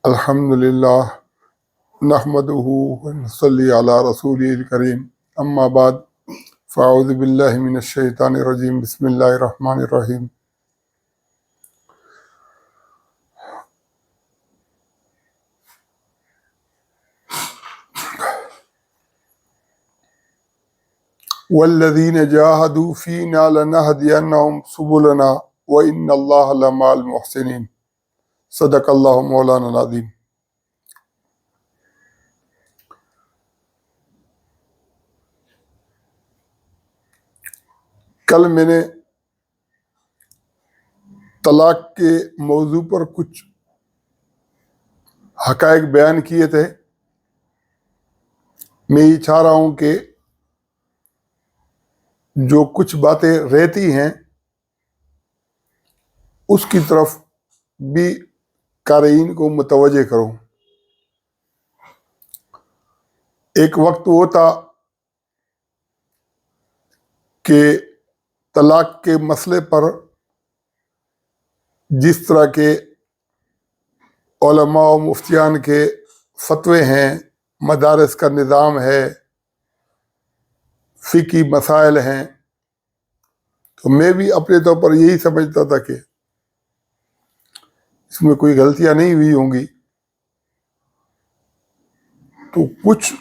الحمدللہ نحمدہ ونصلی علی رسولہ الکریم اما بعد فاعوذ باللہ من الشیطان الرجیم بسم اللہ الرحمن الرحیم والذین جاہدوا فینا لنہدینہم سبلنا وان اللہ لمع المحسنین صدق اللہ مولانا العظیم۔ کل میں نے طلاق کے موضوع پر کچھ حقائق بیان کیے تھے۔ میں یہ چاہ رہا ہوں کہ جو کچھ باتیں رہتی ہیں اس کی طرف بھی قارئین کو متوجہ کروں۔ ایک وقت وہ تھا کہ طلاق کے مسئلے پر جس طرح کے علماء و مفتیان کے فتوے ہیں، مدارس کا نظام ہے، فقہی مسائل ہیں، تو میں بھی اپنے طور پر یہی سمجھتا تھا کہ اس میں کوئی غلطیاں نہیں ہوئی ہوں گی۔ تو کچھ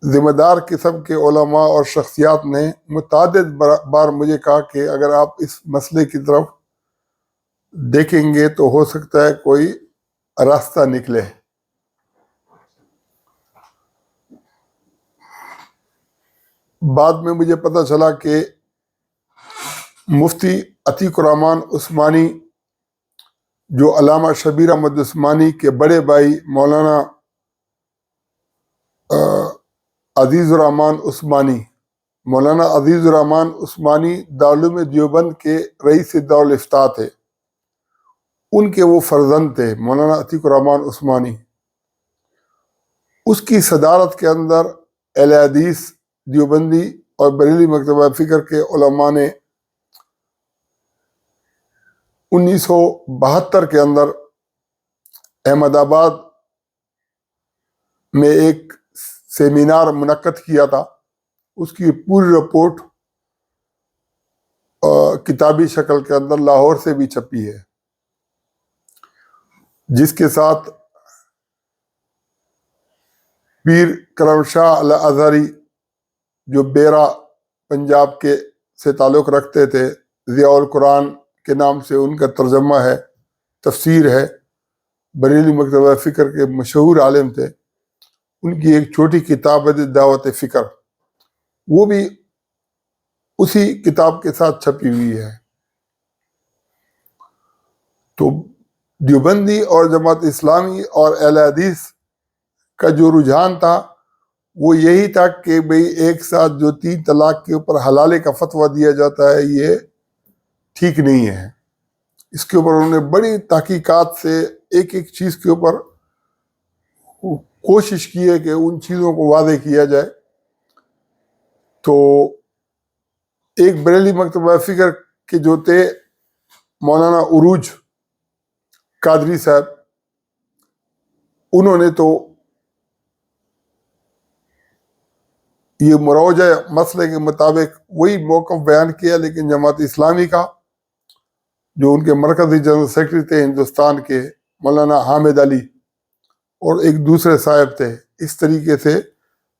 ذمہ دار قسم کے علماء اور شخصیات نے متعدد بار مجھے کہا کہ اگر آپ اس مسئلے کی طرف دیکھیں گے تو ہو سکتا ہے کوئی راستہ نکلے۔ بعد میں مجھے پتہ چلا کہ مفتی عتیق الرحمن عثمانی، جو علامہ شبیر احمد عثمانی کے بڑے بھائی مولانا عزیز الرحمن عثمانی، مولانا عزیز الرحمن عثمانی دارالعلوم دیوبند کے رئیس دارالافتاء تھے، ان کے وہ فرزند تھے مولانا عتیق الرحمن عثمانی۔ اس کی صدارت کے اندر اہل حدیث دیوبندی اور بریلی مکتبہ فکر کے علماء نے 1972 کے اندر احمد آباد میں ایک سیمینار منعقد کیا تھا۔ اس کی پوری رپورٹ کتابی شکل کے اندر لاہور سے بھی چھپی ہے، جس کے ساتھ پیر کرم شاہ الازہری جو بیرا پنجاب کے سے تعلق رکھتے تھے، ضیاء القرآن کے نام سے ان کا ترجمہ ہے، تفسیر ہے، بریلی مکتبہ فکر کے مشہور عالم تھے، ان کی ایک چھوٹی کتاب ہے دعوت فکر، وہ بھی اسی کتاب کے ساتھ چھپی ہوئی ہے۔ تو دیوبندی اور جماعت اسلامی اور اہل حدیث کا جو رجحان تھا وہ یہی تھا کہ بھئی ایک ساتھ جو 3 طلاق کے اوپر حلالے کا فتویٰ دیا جاتا ہے یہ ٹھیک نہیں ہے۔ اس کے اوپر انہوں نے بڑی تحقیقات سے ایک ایک چیز کے اوپر کوشش کی ہے کہ ان چیزوں کو واضح کیا جائے۔ تو ایک بریلی مکتبہ فکر کے جو تھے مولانا عروج قادری صاحب، انہوں نے تو یہ مروجہ مسئلے کے مطابق وہی موقف بیان کیا، لیکن جماعت اسلامی کا جو ان کے مرکزی جنرل سیکرٹری تھے ہندوستان کے مولانا حامد علی اور ایک دوسرے صاحب تھے، اس طریقے سے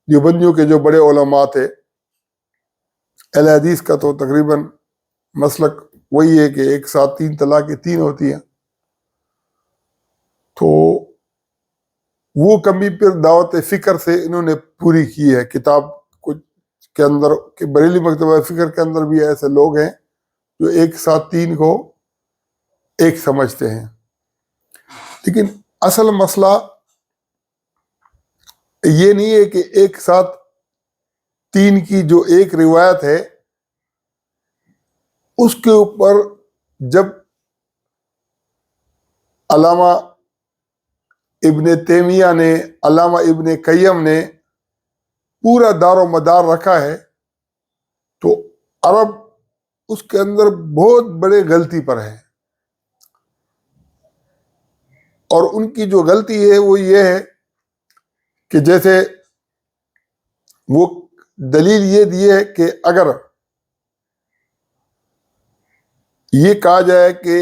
دیوبندیوں کے جو بڑے علماء تھے، اہل حدیث کا تو تقریباً مسلک وہی ہے کہ ایک ساتھ 3 طلاقیں 3 ہوتی ہیں۔ تو وہ کمی پھر دعوت فکر سے انہوں نے پوری کی ہے کتاب کے اندر، کہ بریلی مکتبہ فکر کے اندر بھی ایسے لوگ ہیں جو ایک ساتھ 3 کو ایک سمجھتے ہیں۔ لیکن اصل مسئلہ یہ نہیں ہے کہ ایک ساتھ 3 کی جو ایک روایت ہے اس کے اوپر جب علامہ ابن تیمیہ نے، علامہ ابن قیم نے پورا دار و مدار رکھا ہے، تو عرب اس کے اندر بہت بڑے غلطی پر ہے۔ اور ان کی جو غلطی ہے وہ یہ ہے کہ جیسے وہ دلیل یہ دی ہے کہ اگر یہ کہا جائے کہ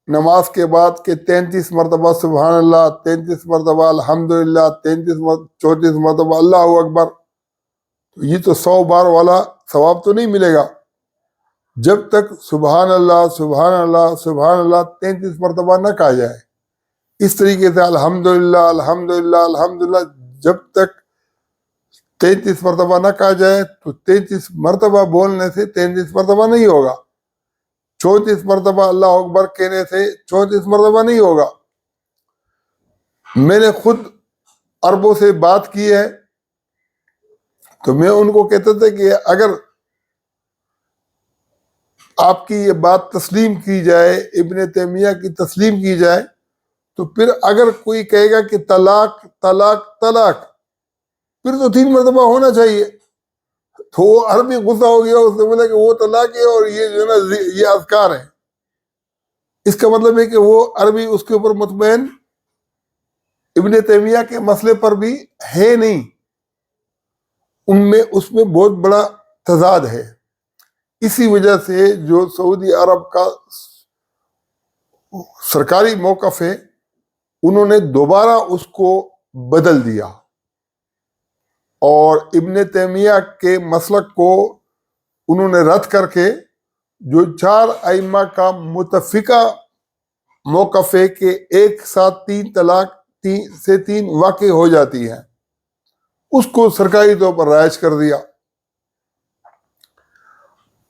نماز کے بعد کہ 33 مرتبہ سبحان اللہ، 33 مرتبہ الحمدللہ، 34 مرتبہ اللہ اکبر، تو یہ تو 100 بار والا ثواب تو نہیں ملے گا جب تک سبحان اللہ سبحان اللہ سبحان اللہ 33 مرتبہ نہ کہا جائے۔ اس طریقے سے الحمدللہ الحمدللہ الحمدللہ جب تک 33 مرتبہ نہ کہا جائے تو 33 مرتبہ بولنے سے 33 مرتبہ نہیں ہوگا، 34 مرتبہ اللہ اکبر کہنے سے 34 مرتبہ نہیں ہوگا۔ میں نے خود عربوں سے بات کی ہے تو میں ان کو کہتا تھا کہ اگر آپ کی یہ بات تسلیم کی جائے، ابن تیمیہ کی تسلیم کی جائے، تو پھر اگر کوئی کہے گا کہ طلاق طلاق طلاق، پھر تو 3 مرتبہ ہونا چاہیے، تو وہ عربی غصہ ہو گیا، اس نے بولا کہ وہ طلاق ہے اور یہ جو ہے نا یہ اذکار ہے۔ اس کا مطلب ہے کہ وہ عربی اس کے اوپر مطمئن ابن تیمیہ کے مسئلے پر بھی ہے نہیں، اس میں بہت بڑا تضاد ہے۔ اسی وجہ سے جو سعودی عرب کا سرکاری موقف ہے انہوں نے دوبارہ اس کو بدل دیا اور ابن تیمیہ کے مسلک کو انہوں نے رد کر کے جو 4 ائمہ کا متفقہ موقف ہے کہ ایک ساتھ 3 طلاق 3 سے 3 واقع ہو جاتی ہیں، اس کو سرکاری طور پر رائج کر دیا۔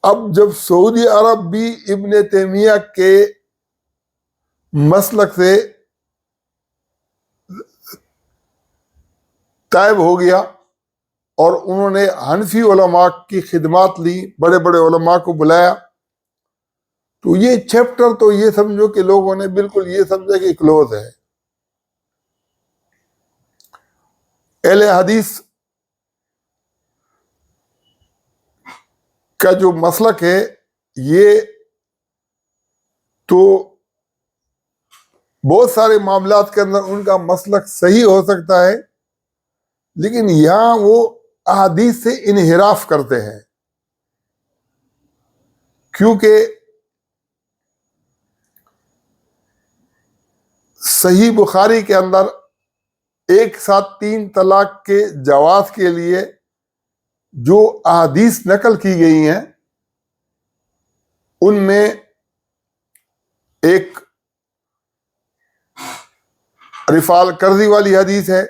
اب جب سعودی عرب بھی ابن تیمیہ کے مسلک سے تائب ہو گیا اور انہوں نے حنفی علماء کی خدمات لی، بڑے بڑے علماء کو بلایا، تو یہ چیپٹر تو یہ سمجھو کہ لوگوں نے بالکل یہ سمجھا کہ کلوز ہے۔ اہل حدیث کا جو مسلک ہے یہ تو بہت سارے معاملات کے اندر ان کا مسلک صحیح ہو سکتا ہے، لیکن یہاں وہ احادیث سے انحراف کرتے ہیں، کیونکہ صحیح بخاری کے اندر ایک ساتھ 3 طلاق کے جواز کے لیے جو احادیث نقل کی گئی ہیں ان میں ایک رفال کرزی والی حدیث ہے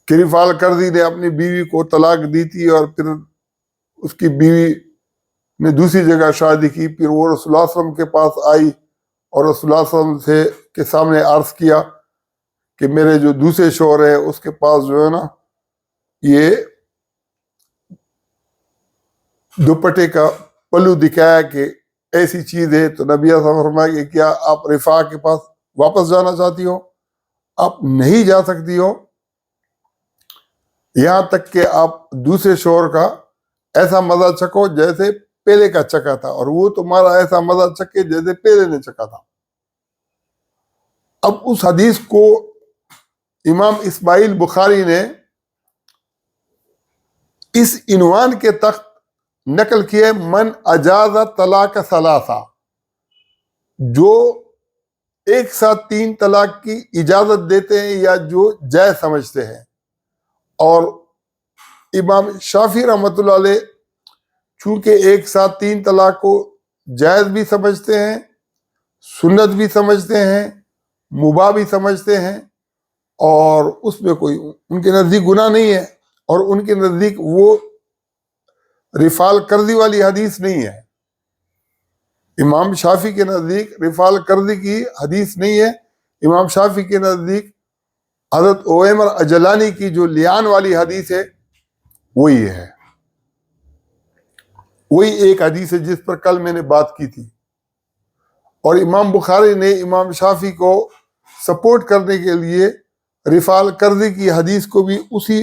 کہ رفال کرزی نے اپنی بیوی کو طلاق دی تھی اور پھر اس کی بیوی نے دوسری جگہ شادی کی، پھر وہ رسول اللہ صلی اللہ علیہ وسلم کے پاس آئی اور رسول اللہ صلی اللہ علیہ وسلم کے سامنے عرض کیا کہ میرے جو دوسرے شوہر ہے اس کے پاس جو ہے نا یہ دوپٹے کا پلو دکھایا کہ ایسی چیز ہے، تو نبی صلی اللہ علیہ وسلم فرمایا کہ کیا آپ رفاع کے پاس واپس جانا چاہتی ہو؟ آپ نہیں جا سکتی ہو یہاں تک کہ آپ دوسرے شوہر کا ایسا مزہ چکھو جیسے پہلے کا چکا تھا، اور وہ تمہارا ایسا مزہ چکے جیسے پہلے نے چکا تھا۔ اب اس حدیث کو امام اسماعیل بخاری نے اس عنوان کے تحت نقل کیا، من اجاز طلاق ثلاثہ، جو ایک ساتھ 3 طلاق کی اجازت دیتے ہیں یا جو جائز سمجھتے ہیں۔ اور امام شافعی رحمۃ اللہ علیہ چونکہ ایک ساتھ 3 طلاق کو جائز بھی سمجھتے ہیں، سنت بھی سمجھتے ہیں، مباح بھی سمجھتے ہیں، اور اس میں کوئی ان کے نزدیک گناہ نہیں ہے، اور ان کے نزدیک وہ رفال کرزی والی حدیث نہیں ہے۔ امام شافعی کے نزدیک رفال کرزی کی حدیث نہیں ہے، امام شافعی کے نزدیک حضرت اویمر اجلانی کی جو لیان والی حدیث ہے وہی ہے، وہی ایک حدیث ہے جس پر کل میں نے بات کی تھی۔ اور امام بخاری نے امام شافعی کو سپورٹ کرنے کے لیے رفال کرزی کی حدیث کو بھی اسی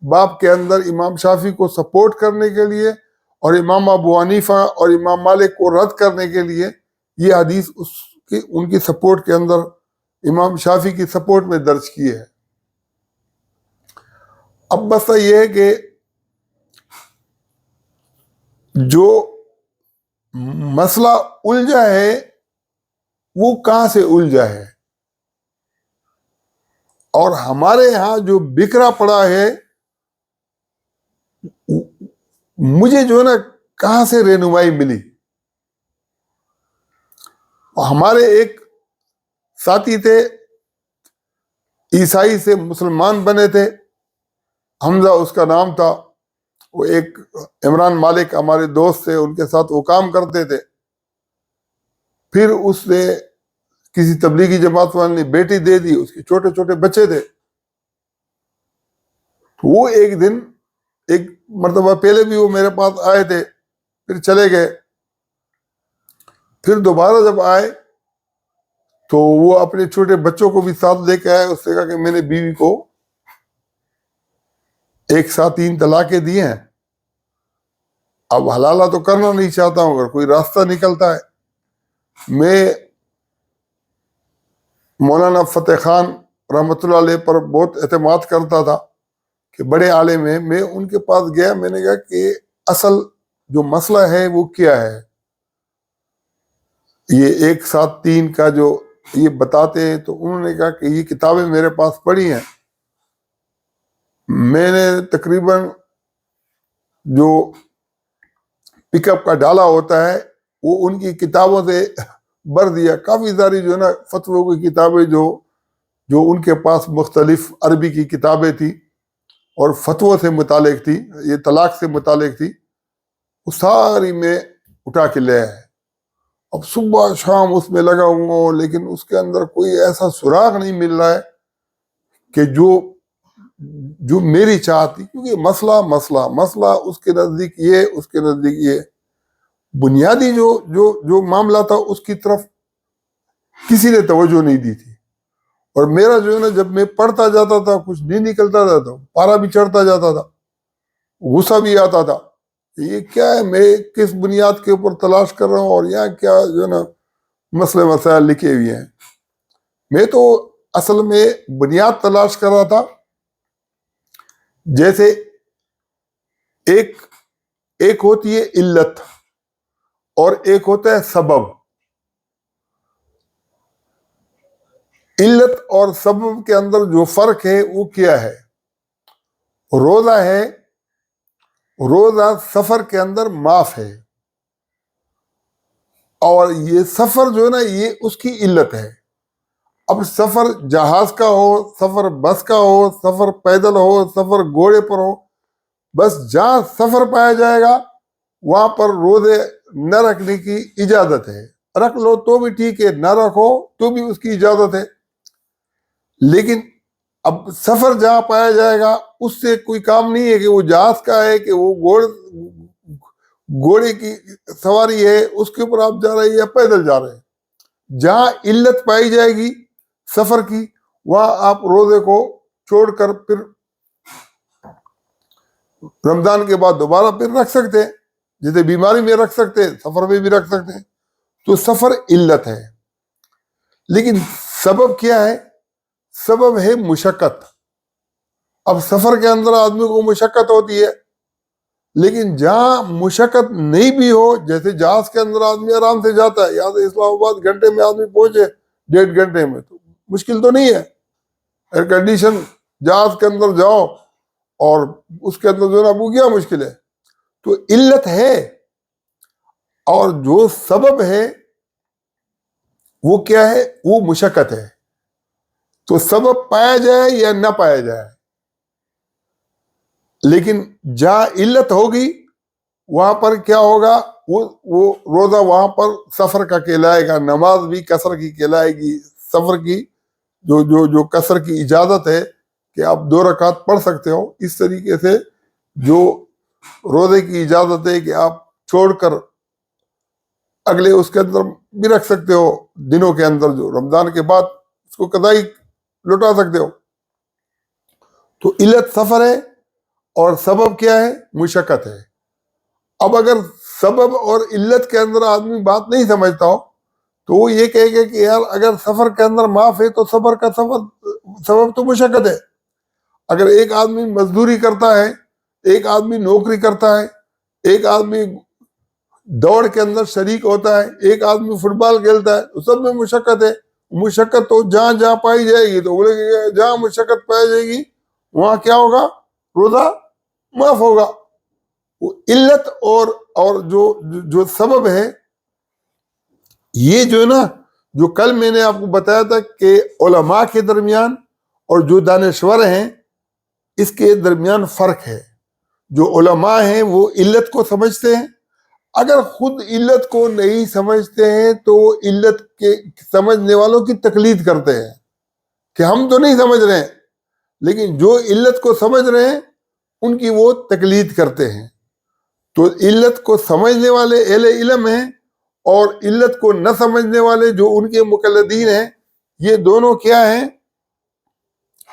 باب کے اندر امام شافعی کو سپورٹ کرنے کے لیے اور امام ابو حنیفہ اور امام مالک کو رد کرنے کے لیے یہ حدیث اس کہ ان کی سپورٹ کے اندر امام شافعی کی سپورٹ میں درج کی ہے. اب مسئلہ یہ ہے کہ جو مسئلہ الجھا ہے وہ کہاں سے الجھا ہے، اور ہمارے ہاں جو بکھرا پڑا ہے مجھے جو ہے نا کہاں سے رہنمائی ملی. ہمارے ایک ساتھی تھے، عیسائی سے مسلمان بنے تھے، حمزہ اس کا نام تھا. وہ ایک عمران مالک ہمارے دوست تھے، ان کے ساتھ وہ کام کرتے تھے. پھر اس نے کسی تبلیغی جماعت والے نے بیٹی دے دی، اس کے چھوٹے چھوٹے بچے تھے. وہ ایک دن ایک مرتبہ پہلے بھی وہ میرے پاس آئے تھے، پھر چلے گئے. پھر دوبارہ جب آئے تو وہ اپنے چھوٹے بچوں کو بھی ساتھ لے کے آئے. اس نے کہا کہ میں نے بیوی کو ایک ساتھ 3 طلاقیں دی ہیں، اب حلالہ تو کرنا نہیں چاہتا ہوں، اگر کوئی راستہ نکلتا ہے. میں مولانا فتح خان رحمۃ اللہ علیہ پر بہت اعتماد کرتا تھا کہ بڑے عالم ہیں. میں ان کے پاس گیا، میں نے کہا کہ اصل جو مسئلہ ہے وہ کیا ہے. یہ 1 7 3 کا جو یہ بتاتے ہیں، تو انہوں نے کہا کہ یہ کتابیں میرے پاس پڑھی ہیں. میں نے تقریباً جو پک اپ کا ڈالا ہوتا ہے وہ ان کی کتابوں سے بھر دیا. کافی ساری جو ہے نا فتووں کی کتابیں جو ان کے پاس مختلف عربی کی کتابیں تھی اور فتووں سے متعلق تھی، یہ طلاق سے متعلق تھی، وہ ساری میں اٹھا کے لے آئے. اب صبح شام اس میں لگا ہوا ہوں، لیکن اس کے اندر کوئی ایسا سراغ نہیں مل رہا ہے کہ جو میری چاہت تھی. کیونکہ مسئلہ اس کے نزدیک یہ، اس کے نزدیک یہ. بنیادی جو معاملہ تھا اس کی طرف کسی نے توجہ نہیں دی تھی. اور میرا جو ہے نا جب میں پڑھتا جاتا تھا کچھ نہیں نکلتا تھا، پارا بھی چڑھتا جاتا تھا، غصہ بھی آتا تھا. یہ کیا ہے، میں کس بنیاد کے اوپر تلاش کر رہا ہوں، اور یہاں کیا جو ہے نا مسئلے مسائل لکھے ہوئے ہیں. میں تو اصل میں بنیاد تلاش کر رہا تھا. جیسے ایک ہوتی ہے علت اور ایک ہوتا ہے سبب. علت اور سبب کے اندر جو فرق ہے وہ کیا ہے. روزہ سفر کے اندر معاف ہے، اور یہ سفر جو ہے نا یہ اس کی علت ہے. اب سفر جہاز کا ہو، سفر بس کا ہو، سفر پیدل ہو، سفر گھوڑے پر ہو، بس جہاں سفر پایا جائے گا وہاں پر روزے نہ رکھنے کی اجازت ہے. رکھ لو تو بھی ٹھیک ہے، نہ رکھو تو بھی اس کی اجازت ہے. لیکن اب سفر جہاں پایا جائے گا اس سے کوئی کام نہیں ہے کہ وہ جہاز کا ہے، کہ وہ گھوڑے کی سواری ہے، اس کے اوپر آپ جا رہے ہیں یا پیدل جا رہے ہیں. جہاں علت پائی جائے گی سفر کی، وہاں آپ روزے کو چھوڑ کر پھر رمضان کے بعد دوبارہ پھر رکھ سکتے ہیں. جیسے بیماری میں رکھ سکتے ہیں، سفر میں بھی رکھ سکتے ہیں. تو سفر علت ہے. لیکن سبب کیا ہے؟ سبب ہے مشقت. اب سفر کے اندر آدمی کو مشقت ہوتی ہے، لیکن جہاں مشقت نہیں بھی ہو، جیسے جہاز کے اندر آدمی آرام سے جاتا ہے، یہاں سے اسلام آباد گھنٹے میں آدمی پہنچے، 1.5 گھنٹے میں، تو مشکل تو نہیں ہے. ایئر کنڈیشن جہاز کے اندر جاؤ اور اس کے اندر جو ہے نا وہ کیا مشکل ہے. تو علت ہے، اور جو سبب ہے وہ کیا ہے؟ وہ مشقت ہے. تو سبب پایا جائے یا نہ پایا جائے، لیکن جہاں علت ہوگی وہاں پر کیا ہوگا؟ وہ روزہ وہاں پر سفر کا کہلائے گا، نماز بھی قصر کی کہلائے گی. سفر کی جو قصر کی اجازت ہے کہ آپ 2 رکعت پڑھ سکتے ہو، اس طریقے سے جو روزے کی اجازت ہے کہ آپ چھوڑ کر اگلے اس کے اندر بھی رکھ سکتے ہو، دنوں کے اندر جو رمضان کے بعد اس کو قضائی لوٹا سکتے ہو. تو علت سفر ہے اور سبب کیا ہے؟ مشقت ہے. اب اگر سبب اور علت کے اندر آدمی بات نہیں سمجھتا ہو تو وہ یہ کہے گا کہ یار اگر سفر کے اندر معاف ہے تو صبر کا سبب تو مشقت ہے. اگر ایک آدمی مزدوری کرتا ہے، ایک آدمی نوکری کرتا ہے، ایک آدمی دوڑ کے اندر شریک ہوتا ہے، ایک آدمی فٹ بال کھیلتا ہے، تو سب میں مشقت ہے. مشقت تو جہاں جہاں پائی جائے گی تو بولے کہ جہاں مشقت پائی جائے گی وہاں کیا ہوگا؟ روزہ معاف ہوگا. وہ علت اور جو سبب ہے، یہ جو ہے نا، جو کل میں نے آپ کو بتایا تھا کہ علماء کے درمیان اور جو دانشور ہیں اس کے درمیان فرق ہے. جو علماء ہیں وہ علت کو سمجھتے ہیں. اگر خود علت کو نہیں سمجھتے ہیں تو وہ علت کے سمجھنے والوں کی تقلید کرتے ہیں کہ ہم تو نہیں سمجھ رہے ہیں، لیکن جو علت کو سمجھ رہے ہیں ان کی وہ تقلید کرتے ہیں. تو علت کو سمجھنے والے اہل علم ہیں اور علت کو نہ سمجھنے والے جو ان کے مقلدین ہیں، یہ دونوں کیا ہیں؟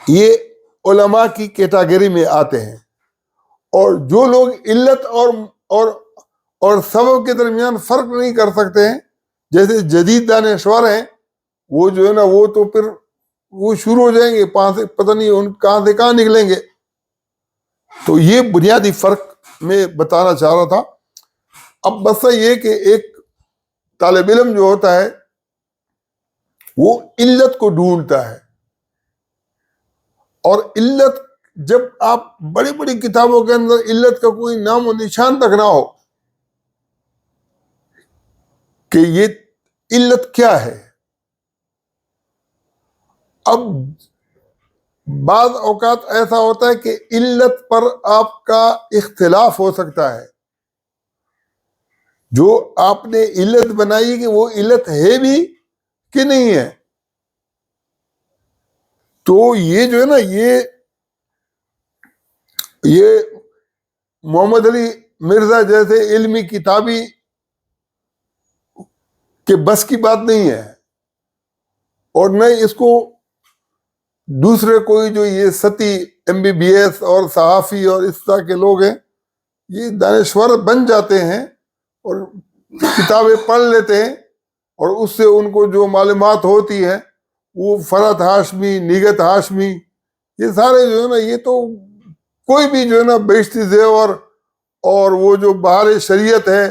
یہ علماء کی کیٹاگری میں آتے ہیں. اور جو لوگ علت اور سبب کے درمیان فرق نہیں کر سکتے ہیں، جیسے جدید دانشور ہیں، وہ جو ہے نا وہ تو پھر وہ شروع ہو جائیں گے، پتہ نہیں ان کہاں سے کہاں نکلیں گے. تو یہ بنیادی فرق میں بتانا چاہ رہا تھا. اب مسئلہ یہ کہ ایک طالب علم جو ہوتا ہے وہ علت کو ڈھونڈتا ہے، اور علت جب آپ بڑی بڑی کتابوں کے اندر علت کا کوئی نام و نشان تک نہ ہو کہ یہ علت کیا ہے. اب بعض اوقات ایسا ہوتا ہے کہ علت پر آپ کا اختلاف ہو سکتا ہے. جو آپ نے علت بنائی کہ وہ علت ہے بھی کہ نہیں ہے. تو یہ جو ہے نا یہ محمد علی مرزا جیسے علمی کتابی کے بس کی بات نہیں ہے، اور نہ اس کو دوسرے کوئی جو یہ ستی MBBS اور صحافی اور اس طرح کے لوگ ہیں، یہ دانشور بن جاتے ہیں اور کتابیں پڑھ لیتے ہیں، اور اس سے ان کو جو معلومات ہوتی ہے وہ فرحت ہاشمی، نیگت ہاشمی، یہ سارے جو ہے نا، یہ تو کوئی بھی جو ہے نا بہشتی زیور اور وہ جو بہار شریعت ہے،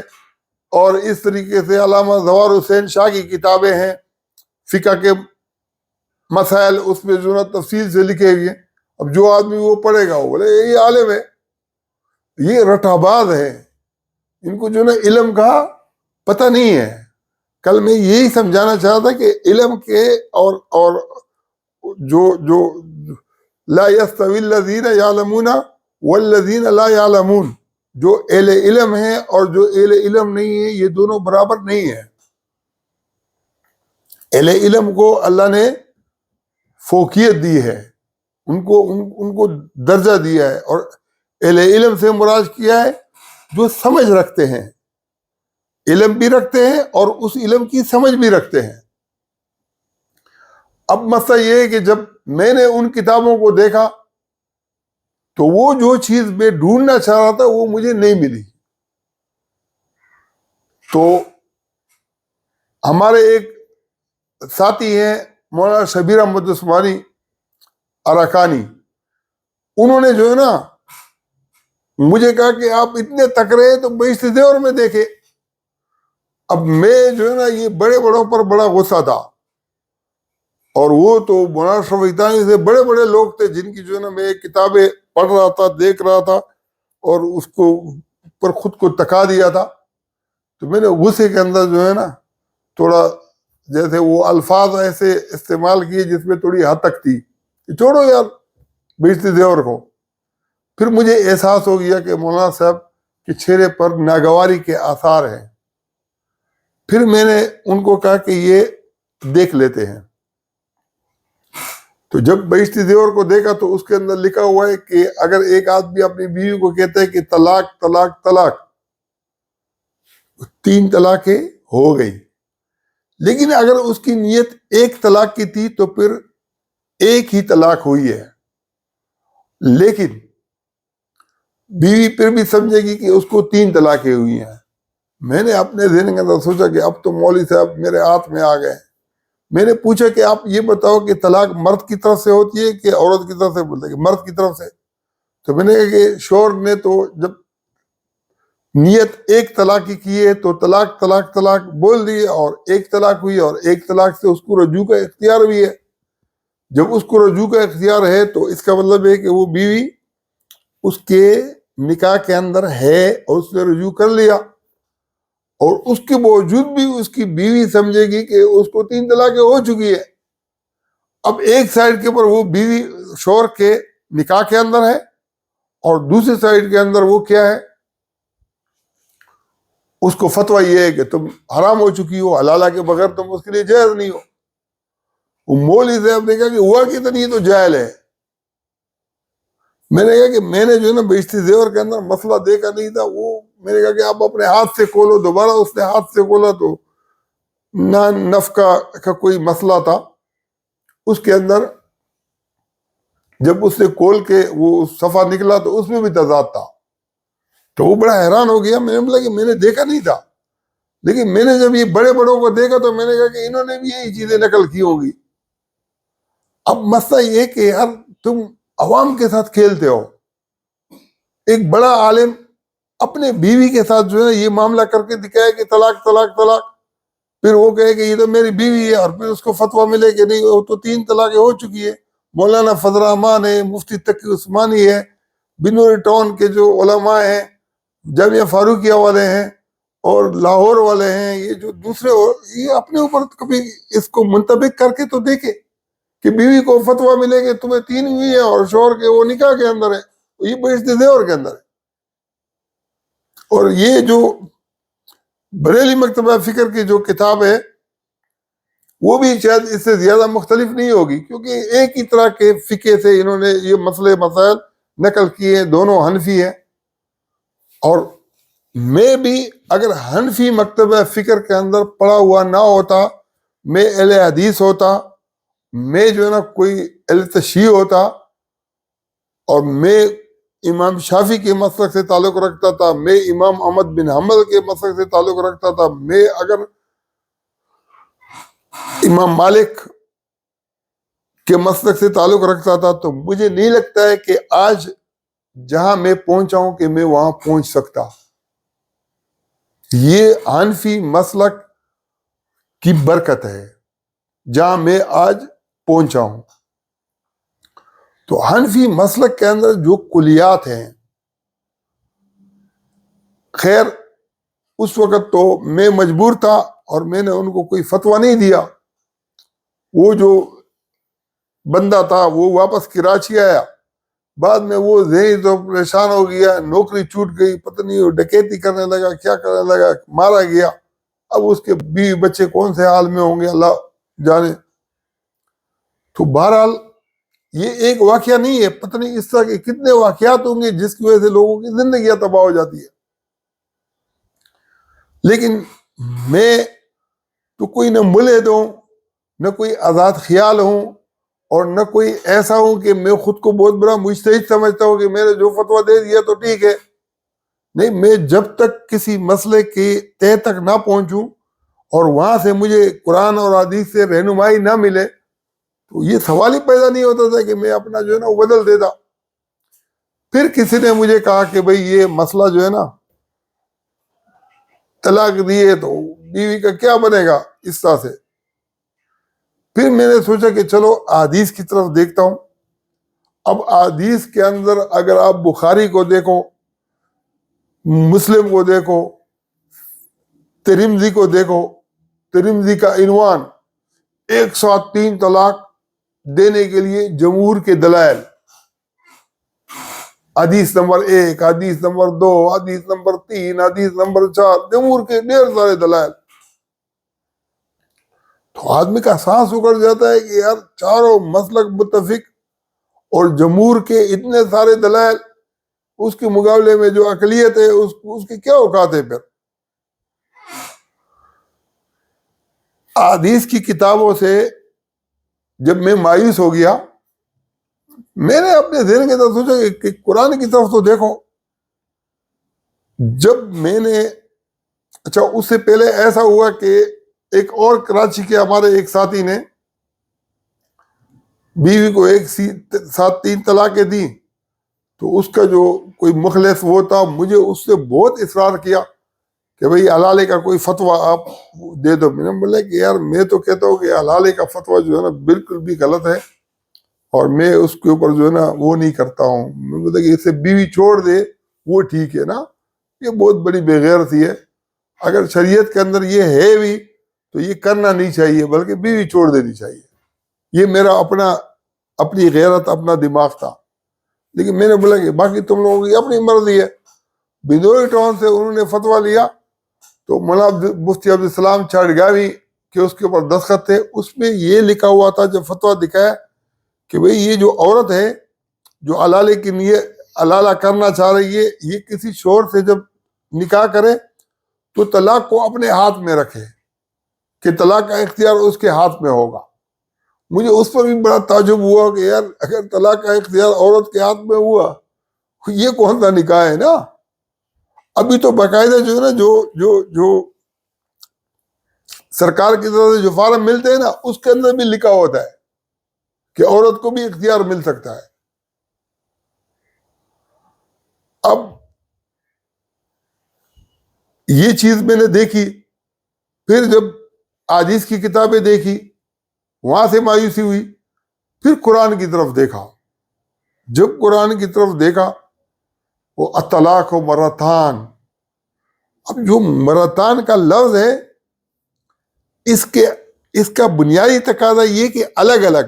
اور اس طریقے سے علامہ زوار حسین شاہ کی کتابیں ہیں فقہ کے مسائل، اس میں جو ہے نا تفصیل سے لکھے ہوئے ہیں. اب جو آدمی وہ پڑھے گا وہ بولے یہ عالم ہے، یہ رٹا باز ہے، ان کو جو ہے نا علم کا پتہ نہیں ہے. کل میں یہی سمجھانا چاہتا تھا کہ علم کے اور جو لا یستوی الذین یعلمون والذین لا یعلمون، جو اہل علم ہیں اور جو اہل علم نہیں ہے، یہ دونوں برابر نہیں ہیں. اہل علم کو اللہ نے فوقیت دی ہے، ان کو درجہ دیا ہے، اور اہل علم سے مراد کیا ہے؟ جو سمجھ رکھتے ہیں، علم بھی رکھتے ہیں اور اس علم کی سمجھ بھی رکھتے ہیں. اب مسئلہ یہ ہے کہ جب میں نے ان کتابوں کو دیکھا تو وہ جو چیز میں ڈھونڈنا چاہ رہا تھا وہ مجھے نہیں ملی. تو ہمارے ایک ساتھی ہیں مولانا شبیر احمد عثمانی اراکانی، انہوں نے جو ہے نا مجھے کہا کہ آپ اتنے تکڑے ہیں تو بہشت زیور میں دیکھے. اب میں جو ہے نا یہ بڑے بڑوں پر بڑا غصہ تھا، اور وہ تو مولانا شفیع سے بڑے بڑے لوگ تھے جن کی جو ہے نا میں کتابیں پڑھ رہا تھا، دیکھ رہا تھا، اور اس کو پر خود کو تکا دیا تھا. تو میں نے غصے کے اندر جو ہے نا تھوڑا جیسے وہ الفاظ ایسے استعمال کیے جس میں تھوڑی حد تک تھی کہ چھوڑو یار بہشت زیور کو. پھر مجھے احساس ہو گیا کہ مولانا صاحب کے چہرے پر ناگواری کے آثار ہیں. پھر میں نے ان کو کہا کہ یہ دیکھ لیتے ہیں. تو جب بہشت زیور کو دیکھا تو اس کے اندر لکھا ہوا ہے کہ اگر ایک آدمی اپنی بیوی کو کہتا ہے کہ طلاق طلاق طلاق، 3 طلاقیں ہو گئی، لیکن اگر اس کی نیت 1 طلاق کی تھی تو پھر 1 ہی طلاق ہوئی ہے. لیکن بیوی پھر بھی سمجھے گی کہ اس کو 3 طلاقیں ہوئی ہیں. میں نے اپنے ذہن کے اندر سوچا کہ اب تو مولوی صاحب میرے ہاتھ میں آ گئے. میں نے پوچھا کہ آپ یہ بتاؤ کہ طلاق مرد کی طرف سے ہوتی ہے کہ عورت کی طرف سے؟ بولتے کہ مرد کی طرف سے. تو میں نے کہا کہ شوہر نے تو جب نیت ایک طلاق کی ہے تو طلاق طلاق طلاق بول دی، اور ایک طلاق ہوئی، اور ایک طلاق سے اس کو رجوع کا اختیار بھی ہے. جب اس کو رجوع کا اختیار ہے تو اس کا مطلب ہے کہ وہ بیوی اس کے نکاح کے اندر ہے اور اس نے رجوع کر لیا، اور اس کے باوجود بھی اس کی بیوی سمجھے گی کہ اس کو 3 طلاقیں ہو چکی ہے. اب ایک سائڈ کے اوپر وہ بیوی شوہر کے نکاح کے اندر ہے، اور دوسری سائڈ کے اندر وہ کیا ہے، اس کو فتویٰ یہ ہے کہ تم حرام ہو چکی ہو، حلالہ کے بغیر تم اس کے لیے جائز نہیں ہو. وہ مولوی صاحب نے کہا کہ ہوا کتنی یہ تو جاہل ہے. میں نے کہا کہ میں نے جو ہے نا بیشتی زیور کے اندر مسئلہ دیکھا نہیں تھا. وہ میں نے کہا کہ آپ اپنے ہاتھ سے کھولو. دوبارہ اس نے ہاتھ سے کھولا تو نہ نفقہ کا کوئی مسئلہ تھا اس کے اندر. جب اس نے کھول کے وہ صفحہ نکلا تو اس میں بھی تضاد تھا. تو وہ بڑا حیران ہو گیا. میں نے بولا کہ میں نے دیکھا نہیں تھا، لیکن میں نے جب یہ بڑے بڑوں کو دیکھا تو میں نے کہا کہ انہوں نے بھی یہی چیزیں نقل کی ہوں گی. اب مسئلہ یہ کہ یار تم عوام کے ساتھ کھیلتے ہو. ایک بڑا عالم اپنے بیوی کے ساتھ جو ہے یہ معاملہ کر کے دکھائے کہ طلاق طلاق طلاق، پھر وہ کہے کہ یہ تو میری بیوی ہے، اور پھر اس کو فتویٰ ملے کہ نہیں وہ تو 3 طلاقیں ہو چکی ہے. مولانا فضل الرحمان ہے، مفتی تقی عثمانی ہے، بنور ٹاؤن کے جو علماء ہیں، جامعہ فاروقیہ والے ہیں اور لاہور والے ہیں، یہ جو دوسرے یہ اپنے اوپر کبھی اس کو منطبق کر کے تو دیکھے کہ بیوی کو فتویٰ ملے کہ تمہیں 3 ہوئی ہے اور شوہر کے وہ نکاح کے اندر ہے، یہ بیشت زیور کے اندر ہے. اور یہ جو بریلی مکتبہ فکر کی جو کتاب ہے وہ بھی شاید اس سے زیادہ مختلف نہیں ہوگی، کیونکہ ایک ہی طرح کے فقہ سے انہوں نے یہ مسئلے مسائل نقل کیے ہیں. دونوں حنفی ہیں. اور میں بھی اگر حنفی مکتبہ فکر کے اندر پڑا ہوا نہ ہوتا، میں اہل حدیث ہوتا، میں جو ہے نا کوئی اہل تشیع ہوتا، اور میں امام شافعی کے مسلک سے تعلق رکھتا تھا، میں امام احمد بن حنبل کے مسلک سے تعلق رکھتا تھا، میں اگر امام مالک کے مسلک سے تعلق رکھتا تھا، تو مجھے نہیں لگتا ہے کہ آج جہاں میں پہنچا ہوں کہ میں وہاں پہنچ سکتا. یہ حنفی مسلک کی برکت ہے جہاں میں آج پہنچا ہوں. تو حنفی مسلک کے اندر جو کلیات ہیں، خیر اس وقت تو میں مجبور تھا اور میں نے ان کو کوئی فتویٰ نہیں دیا. وہ جو بندہ تھا وہ واپس کراچی آیا، بعد میں وہ ذہنی تو پریشان ہو گیا، نوکری چھوٹ گئی، پتہ نہیں وہ ڈکیتی کرنے لگا، کیا کرنے لگا، مارا گیا. اب اس کے بیوی بچے کون سے حال میں ہوں گے اللہ جانے. تو بہرحال یہ ایک واقعہ نہیں ہے، پتہ نہیں اس طرح کے کتنے واقعات ہوں گے جس کی وجہ سے لوگوں کی زندگیاں تباہ ہو جاتی ہے. لیکن میں تو کوئی نہ ملحد ہوں، نہ کوئی آزاد خیال ہوں، اور نہ کوئی ایسا ہوں کہ میں خود کو بہت بڑا مجتہد سمجھتا ہوں کہ میں نے جو فتویٰ دے دیا تو ٹھیک ہے. نہیں، میں جب تک کسی مسئلے کے تہ تک نہ پہنچوں اور وہاں سے مجھے قرآن اور حدیث سے رہنمائی نہ ملے تو یہ سوال ہی پیدا نہیں ہوتا تھا کہ میں اپنا جو ہے نا وہ بدل دیتا. پھر کسی نے مجھے کہا کہ بھئی یہ مسئلہ جو ہے نا طلاق دیے تو بیوی کا کیا بنے گا اس طرح سے. پھر میں نے سوچا کہ چلو احادیث کی طرف دیکھتا ہوں. اب احادیث کے اندر اگر آپ بخاری کو دیکھو، مسلم کو دیکھو، ترمذی کو دیکھو، ترمذی کا عنوان 103 طلاق دینے کے لیے جمہور کے دلائل، حدیث نمبر 1، حدیث نمبر 2، حدیث نمبر 3، حدیث نمبر 4، جمہور کے ڈھیر سارے دلائل. تو آدمی کا سانس اکڑ جاتا ہے کہ یار چاروں مسلک متفق اور جمہور کے اتنے سارے دلائل، اس کے مقابلے میں جو اقلیت ہے اس کی کیا اوقات ہے. پھر حدیث کی کتابوں سے جب میں مایوس ہو گیا، میں نے اپنے ذہن کے اندر سوچا کہ قرآن کی طرف تو دیکھو. جب میں نے اچھا اس سے پہلے ایسا ہوا کہ ایک اور کراچی کے ہمارے ایک ساتھی نے بیوی کو ایک ساتھ 3 طلاقیں دی، تو اس کا جو کوئی مخلص وہ تھا، مجھے اس سے بہت اصرار کیا کہ بھئی حلالے کا کوئی فتویٰ آپ دے دو۔ میں نے بولا کہ یار میں تو کہتا ہوں کہ حلالے کا فتویٰ جو ہے نا بالکل بھی غلط ہے، اور میں اس کے اوپر جو ہے نا وہ نہیں کرتا ہوں۔ میں بولتا کہ اسے بیوی چھوڑ دے وہ ٹھیک ہے نا، یہ بہت بڑی بے غیرتی ہے۔ اگر شریعت کے اندر یہ ہے بھی تو یہ کرنا نہیں چاہیے، بلکہ بیوی چھوڑ دینی چاہیے۔ یہ میرا اپنی غیرت، اپنا دماغ تھا۔ لیکن میں نے بولا کہ باقی تم لوگوں کی اپنی مرضی ہے۔ بنوئی ٹاؤن سے انہوں نے فتویٰ لیا، تو مولانا مفتی عبدالسلام چاڑگاوی کے اس کے اوپر دستخط تھے، اس میں یہ لکھا ہوا تھا جب فتویٰ دکھایا کہ بھئی یہ جو عورت ہے جو حلالے کی نیت حلالہ کرنا چاہ رہی ہے، یہ کسی شوہر سے جب نکاح کرے تو طلاق کو اپنے ہاتھ میں رکھے، کہ طلاق کا اختیار اس کے ہاتھ میں ہوگا۔ مجھے اس پر بھی بڑا تعجب ہوا کہ یار اگر طلاق کا اختیار عورت کے ہاتھ میں ہوا، یہ کون سا نکاح ہے نا۔ ابھی تو باقاعدہ جو ہے نا جو سرکار کی طرف سے جو فارم ملتے ہیں نا، اس کے اندر بھی لکھا ہوتا ہے کہ عورت کو بھی اختیار مل سکتا ہے۔ اب یہ چیز میں نے دیکھی، پھر جب حدیث کی کتابیں دیکھی وہاں سے مایوسی ہوئی، پھر قرآن کی طرف دیکھا۔ جب قرآن کی طرف دیکھا، وہ الطلاق و مرتان، اب جو مرتان کا لفظ ہے اس کا بنیادی تقاضا یہ کہ الگ الگ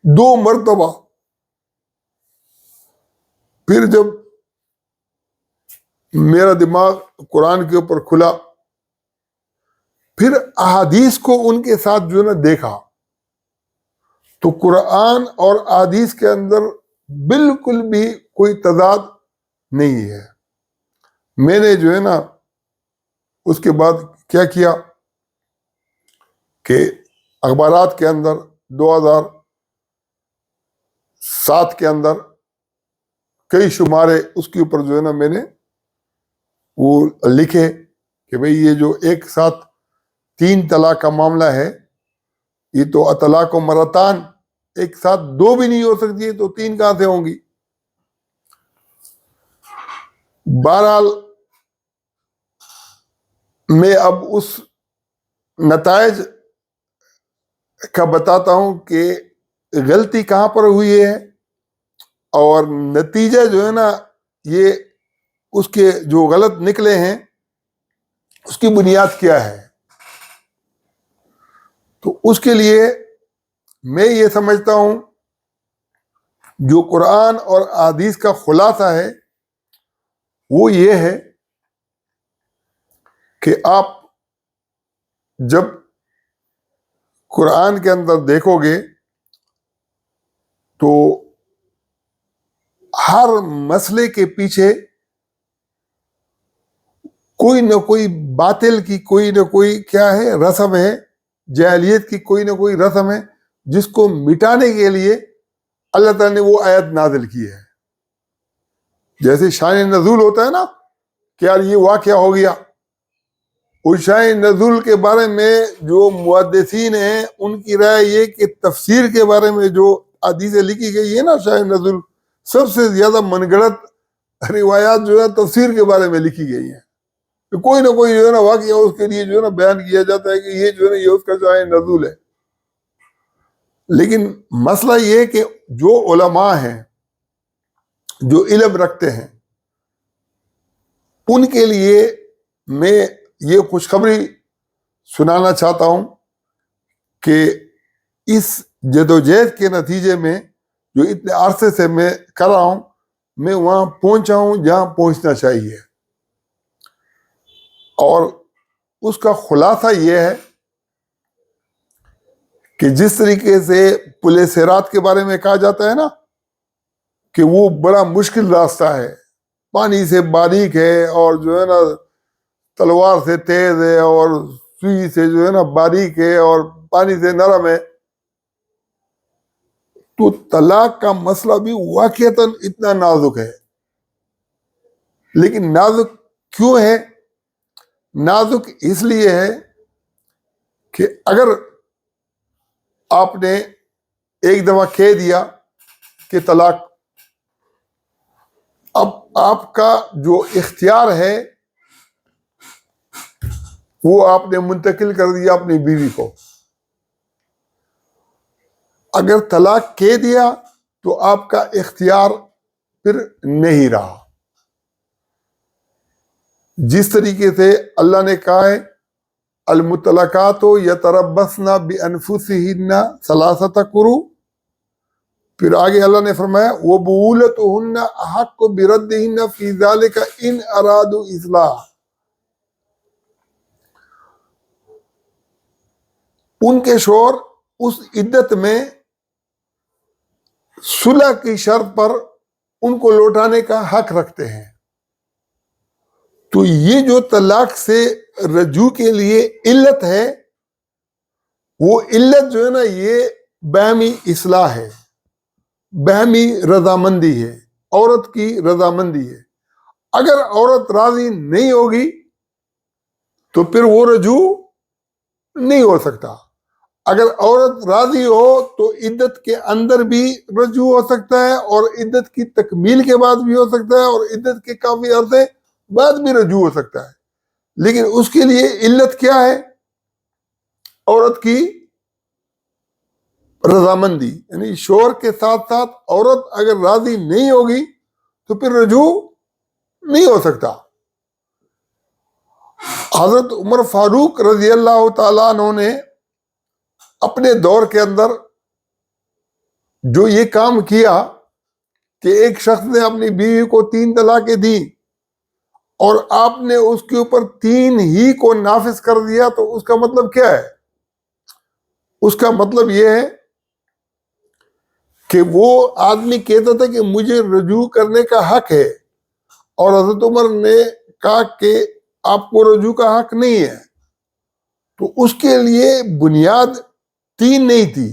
2 مرتبہ۔ پھر جب میرا دماغ قرآن کے اوپر کھلا، پھر احادیث کو ان کے ساتھ جو ہے نا دیکھا، تو قرآن اور احادیث کے اندر بالکل بھی کوئی تضاد نہیں ہے۔ میں نے جو ہے نا اس کے بعد کیا کیا کہ اخبارات کے اندر 2007 کے اندر کئی شمارے اس کے اوپر جو ہے نا میں نے وہ لکھے کہ بھئی یہ جو ایک ساتھ 3 طلاق کا معاملہ ہے، یہ تو اطلاق و مرتان، ایک ساتھ 2 بھی نہیں ہو سکتی ہے تو 3 کہاں سے ہوں گی۔ بہرحال میں اب اس نتائج کا بتاتا ہوں کہ غلطی کہاں پر ہوئی ہے، اور نتیجہ جو ہے نا یہ اس کے جو غلط نکلے ہیں اس کی بنیاد کیا ہے۔ تو اس کے لیے میں یہ سمجھتا ہوں جو قرآن اور احادیث کا خلاصہ ہے وہ یہ ہے کہ آپ جب قرآن کے اندر دیکھو گے تو ہر مسئلے کے پیچھے کوئی نہ کوئی باطل کی کوئی نہ کوئی کیا ہے رسم ہے، جاہلیت کی کوئی نہ کوئی رسم ہے، جس کو مٹانے کے لیے اللہ تعالیٰ نے وہ آیت نازل کی ہے۔ جیسے شان نزول ہوتا ہے نا کہ یار یہ واقعہ ہو گیا، اس شان نزول کے بارے میں جو محدثین ہیں ان کی رائے یہ کہ تفسیر کے بارے میں جو حدیثیں لکھی گئی ہے نا شان نزول، سب سے زیادہ من گھڑت روایات جو ہے تفسیر کے بارے میں لکھی گئی ہیں۔ کوئی نہ کوئی جو ہے نا واقعہ اس کے لیے جو ہے نا بیان کیا جاتا ہے کہ یہ جو ہے نا یہ اس کا شان نزول ہے۔ لیکن مسئلہ یہ کہ جو علماء ہیں جو علم رکھتے ہیں ان کے لیے میں یہ خوشخبری سنانا چاہتا ہوں کہ اس جدوجہد کے نتیجے میں جو اتنے عرصے سے میں کر رہا ہوں، میں وہاں پہنچا ہوں جہاں پہنچنا چاہیے، اور اس کا خلاصہ یہ ہے کہ جس طریقے سے پل صراط کے بارے میں کہا جاتا ہے نا کہ وہ بڑا مشکل راستہ ہے، پانی سے باریک ہے اور جو ہے نا تلوار سے تیز ہے اور سوئی سے جو ہے نا باریک ہے اور پانی سے نرم ہے، تو طلاق کا مسئلہ بھی واقعتاً اتنا نازک ہے۔ لیکن نازک کیوں ہے؟ نازک اس لیے ہے کہ اگر آپ نے ایک دفعہ کہہ دیا کہ طلاق، اب آپ کا جو اختیار ہے وہ آپ نے منتقل کر دیا اپنی بیوی کو. اگر طلاق کہہ دیا تو آپ کا اختیار پھر نہیں رہا. جس طریقے سے اللہ نے کہا ہے المطلقات یتربصن بانفسہن ثلاثۃ قروء، پھر آگے اللہ نے فرمایا وبعولتہن احق بردہن فی ذلک ان ارادوا اصلاح. ان کے شوہر اس عدت میں صلح کی شرط پر ان کو لوٹانے کا حق رکھتے ہیں. تو یہ جو طلاق سے رجوع کے لیے علت ہے، وہ علت جو ہے نا یہ باہمی اصلاح ہے، باہمی رضامندی ہے، عورت کی رضامندی ہے. اگر عورت راضی نہیں ہوگی تو پھر وہ رجوع نہیں ہو سکتا. اگر عورت راضی ہو تو عدت کے اندر بھی رجوع ہو سکتا ہے، اور عدت کی تکمیل کے بعد بھی ہو سکتا ہے، اور عدت کے کافی عرصے بعد بھی رجوع ہو سکتا ہے. لیکن اس کے لیے علت کیا ہے؟ عورت کی رضامندی، یعنی شوہر کے ساتھ ساتھ عورت اگر راضی نہیں ہوگی تو پھر رجوع نہیں ہو سکتا. حضرت عمر فاروق رضی اللہ تعالیٰ عنہ نے اپنے دور کے اندر جو یہ کام کیا کہ ایک شخص نے اپنی بیوی کو 3 طلاقیں دی اور آپ نے اس کے اوپر 3 ہی کو نافذ کر دیا، تو اس کا مطلب کیا ہے؟ اس کا مطلب یہ ہے کہ وہ آدمی کہتا تھا کہ مجھے رجوع کرنے کا حق ہے، اور حضرت عمر نے کہا کہ آپ کو رجوع کا حق نہیں ہے. تو اس کے لیے بنیاد 3 نہیں تھی.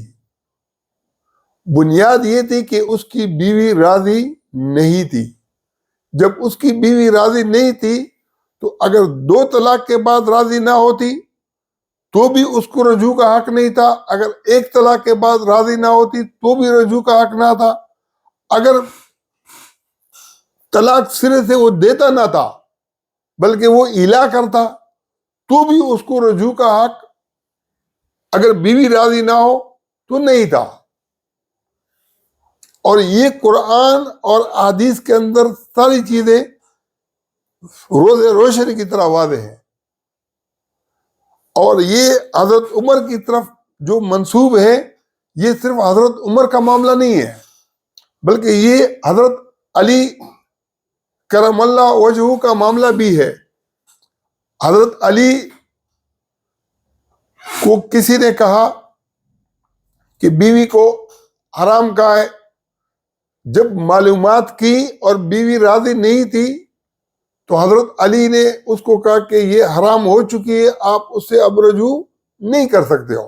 بنیاد یہ تھی کہ اس کی بیوی راضی نہیں تھی. جب اس کی بیوی راضی نہیں تھی تو اگر 2 طلاق کے بعد راضی نہ ہوتی تو بھی اس کو رجوع کا حق نہیں تھا. اگر 1 طلاق کے بعد راضی نہ ہوتی تو بھی رجوع کا حق نہ تھا. اگر طلاق سرے سے وہ دیتا نہ تھا بلکہ وہ ایلا کرتا تو بھی اس کو رجوع کا حق، اگر بیوی راضی نہ ہو تو نہیں تھا. اور یہ قرآن اور احادیث کے اندر ساری چیزیں روز روشنی کی طرح واضح ہیں. اور یہ حضرت عمر کی طرف جو منسوب ہے، یہ صرف حضرت عمر کا معاملہ نہیں ہے، بلکہ یہ حضرت علی کرم اللہ وجہہ کا معاملہ بھی ہے. حضرت علی کو کسی نے کہا کہ بیوی کو حرام کہا ہے. جب معلومات کی اور بیوی راضی نہیں تھی تو حضرت علی نے اس کو کہا کہ یہ حرام ہو چکی ہے، آپ اس سے اب رجوع نہیں کر سکتے ہو.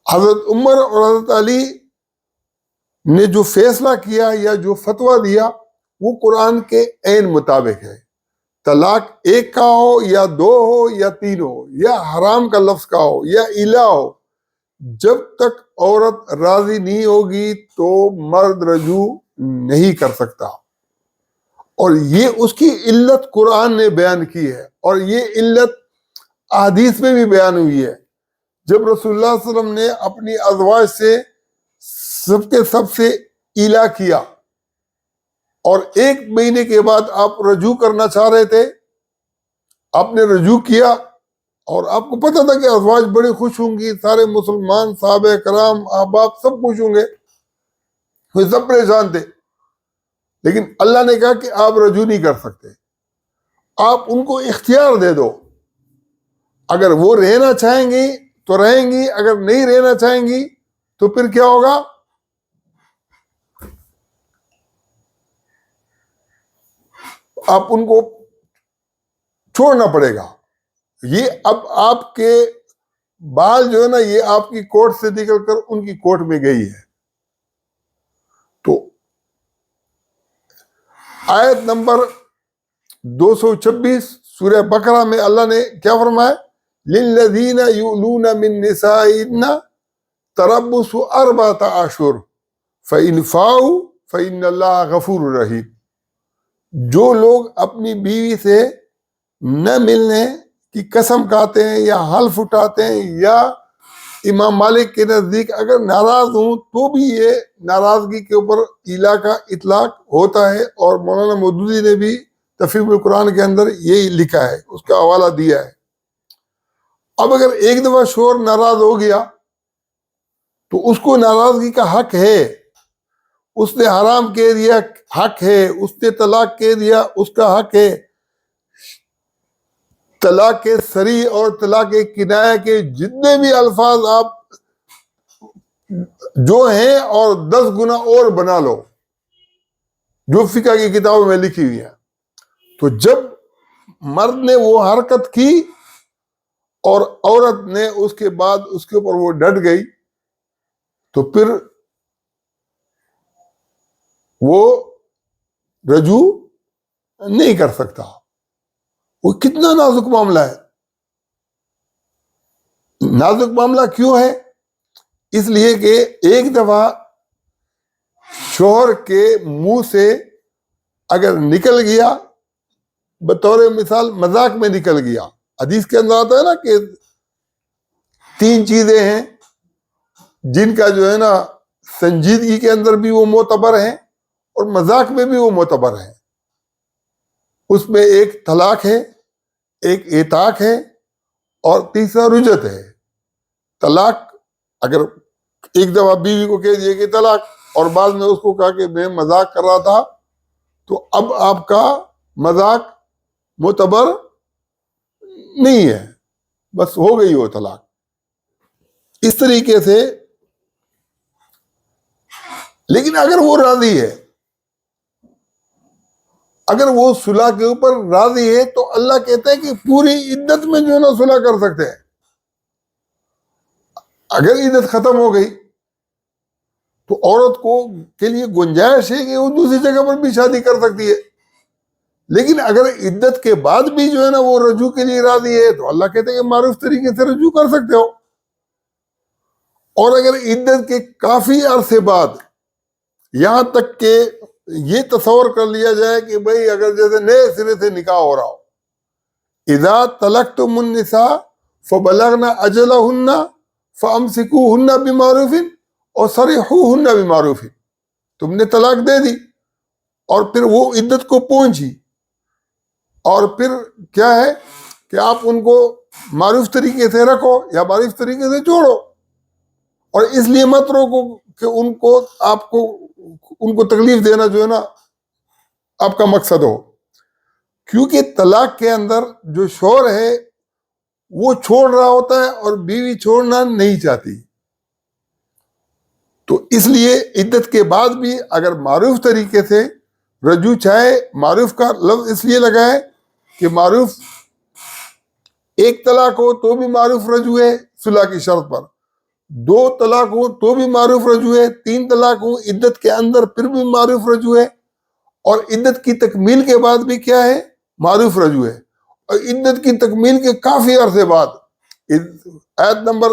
حضرت عمر اور حضرت علی نے جو فیصلہ کیا یا جو فتویٰ دیا وہ قرآن کے عین مطابق ہے. طلاق 1 کا ہو یا 2 ہو یا 3 ہو، یا حرام کا لفظ کا ہو یا الا ہو، جب تک عورت راضی نہیں ہوگی تو مرد رجوع نہیں کر سکتا. اور یہ اس کی علت قرآن نے بیان کی ہے، اور یہ علت احادیث میں بھی بیان ہوئی ہے. جب رسول اللہ صلی اللہ علیہ وسلم نے اپنی ازواج سے سب کے سب سے ایلا کیا اور 1 مہینے کے بعد آپ رجوع کرنا چاہ رہے تھے، آپ نے رجوع کیا، اور آپ کو پتہ تھا کہ ازواج بڑی خوش ہوں گی، سارے مسلمان صحابہ کرام احباب سب خوش ہوں گے، وہ سب پریشان تھے. لیکن اللہ نے کہا کہ آپ رجوع نہیں کر سکتے، آپ ان کو اختیار دے دو. اگر وہ رہنا چاہیں گی تو رہیں گی، اگر نہیں رہنا چاہیں گی تو پھر کیا ہوگا؟ آپ ان کو چھوڑنا پڑے گا. یہ اب آپ کے بال جو ہے نا یہ آپ کی کورٹ سے نکل کر ان کی کورٹ میں گئی ہے. تو آیت نمبر 226 سورہ بقرہ میں اللہ نے کیا فرمایا؟ للذین یؤلون من نسائہن تربص 4 اشہر فإن فاؤوا فإن اللہ غفور رحیم. جو لوگ اپنی بیوی سے نہ ملنے کی قسم کھاتے ہیں یا حلف اٹھاتے ہیں یا امام مالک کے نزدیک اگر ناراض ہوں تو بھی یہ ناراضگی کے اوپر ایلا کا اطلاق ہوتا ہے، اور مولانا مودودی نے بھی تفہیم القرآن کے اندر یہی لکھا ہے، اس کا حوالہ دیا ہے. اب اگر ایک دفعہ شوہر ناراض ہو گیا تو اس کو ناراضگی کا حق ہے، اس نے حرام کہہ دیا حق ہے، اس نے طلاق کہہ دیا اس کا حق ہے. طلاق کے صریح اور طلاق کنایہ کے جتنے بھی الفاظ آپ جو ہیں اور 10 گنا اور بنا لو جو فقہ کی کتابوں میں لکھی ہوئی ہیں. تو جب مرد نے وہ حرکت کی اور عورت نے اس کے بعد اس کے اوپر وہ ڈٹ گئی تو پھر وہ رجوع نہیں کر سکتا. وہ کتنا نازک معاملہ ہے. نازک معاملہ کیوں ہے؟ اس لیے کہ ایک دفعہ شوہر کے منہ سے اگر نکل گیا، بطور مثال مذاق میں نکل گیا، حدیث کے اندر آتا ہے نا کہ 3 چیزیں ہیں جن کا جو ہے نا سنجیدگی کے اندر بھی وہ معتبر ہیں اور مذاق میں بھی وہ معتبر ہیں. اس میں ایک طلاق ہے، ایک اعتاق ہے اور تیسرا رجعت ہے. طلاق اگر ایک دفعہ بیوی کو کہہ دیے کہ طلاق اور بعد میں اس کو کہا کہ میں مذاق کر رہا تھا، تو اب آپ کا مذاق معتبر نہیں ہے، بس ہو گئی وہ طلاق. اس طریقے سے لیکن اگر وہ راضی ہے، اگر وہ صلح کے اوپر راضی ہے تو اللہ کہتا ہے کہ پوری عدت میں جو ہے نا صلح کر سکتے ہیں. اگر عدت ختم ہو گئی تو عورت کو کے لیے گنجائش ہے کہ وہ دوسری جگہ پر بھی شادی کر سکتی ہے. لیکن اگر عدت کے بعد بھی جو ہے نا وہ رجوع کے لیے راضی ہے تو اللہ کہتے ہیں کہ معروف طریقے سے رجوع کر سکتے ہو. اور اگر عدت کے کافی عرصے بعد یہاں تک کہ یہ تصور کر لیا جائے کہ بھئی اگر جیسے نئے سرے سے نکاح ہو رہا ہو، اذا طلقتم النساء فبلغن اجلہن فامسکوہن بمعروف اور سرحوہن بمعروف، تم نے طلاق دے دی اور پھر وہ عدت کو پہنچی اور پھر کیا ہے کہ آپ ان کو معروف طریقے سے رکھو یا معروف طریقے سے چھوڑو. اور اس لیے مت روکو کہ ان کو آپ کو ان کو تکلیف دینا جو ہے نا آپ کا مقصد ہو. کیونکہ طلاق کے اندر جو شوہر ہے وہ چھوڑ رہا ہوتا ہے اور بیوی چھوڑنا نہیں چاہتی. تو اس لیے عدت کے بعد بھی اگر معروف طریقے سے رجوع چاہے، معروف کا لفظ اس لیے لگا ہے کہ معروف ایک طلاق ہو تو بھی معروف رجوع ہے صلح کی شرط پر، 2 طلاق ہو تو بھی معروف رجوع ہے، 3 طلاق ہو عدت کے اندر پھر بھی معروف رجوع ہے، اور عدت کی تکمیل کے بعد بھی کیا ہے؟ معروف رجوع ہے. اور عدت کی تکمیل کے کافی عرصے بعد آیت نمبر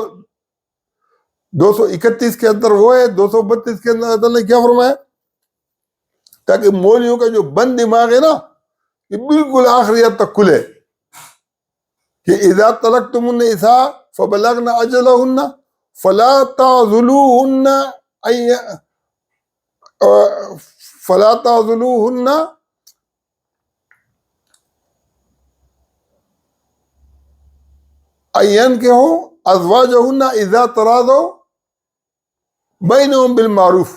231 کے اندر وہ ہے، 232 کے اندر اللہ نے کیا فرمایا؟ تاکہ مولویوں کا جو بند دماغ ہے نا یہ بالکل آخریت تک کھلے کہ اذا طلقتم النساء فبلغن اجلہن فلا تعذلوہن این کے ہو ازواجہن اذا تراضوا بینہم بالمعروف،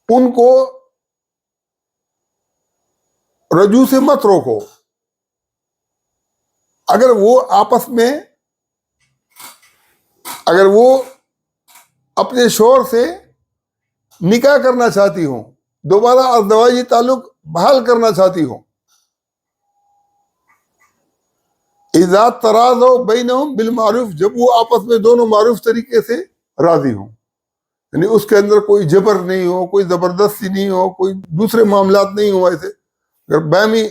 ان کو رجوع سے مت روکو. اگر وہ آپس میں اگر وہ اپنے شوہر سے نکاح کرنا چاہتی ہوں، دوبارہ ازدواجی تعلق بحال کرنا چاہتی ہوں، اذا تراضوا بینہم بالمعروف، جب وہ آپس میں دونوں معروف طریقے سے راضی ہوں، یعنی اس کے اندر کوئی جبر نہیں ہو، کوئی زبردستی نہیں ہو، کوئی دوسرے معاملات نہیں ہو. ایسے اگر باہمی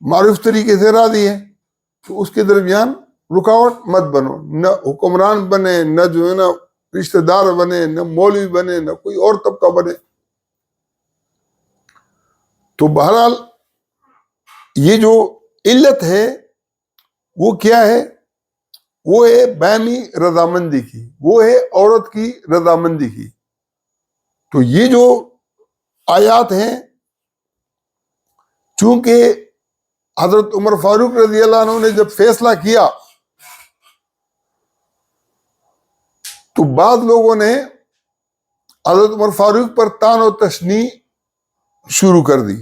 معروف طریقے سے راضی ہیں، تو اس کے درمیان رکاوٹ مت بنو، نہ حکمران بنے، نہ جو ہے نا رشتہ دار بنے، نہ مولوی بنے، نہ کوئی اور طبقہ بنے۔ تو بہرحال یہ جو علت ہے وہ کیا ہے؟ وہ ہے باہمی رضامندی کی، وہ ہے عورت کی رضامندی کی۔ تو یہ جو آیات ہیں، چونکہ حضرت عمر فاروق رضی اللہ عنہ نے جب فیصلہ کیا تو بعض لوگوں نے حضرت عمر فاروق پر طعن و تشنیع شروع کر دی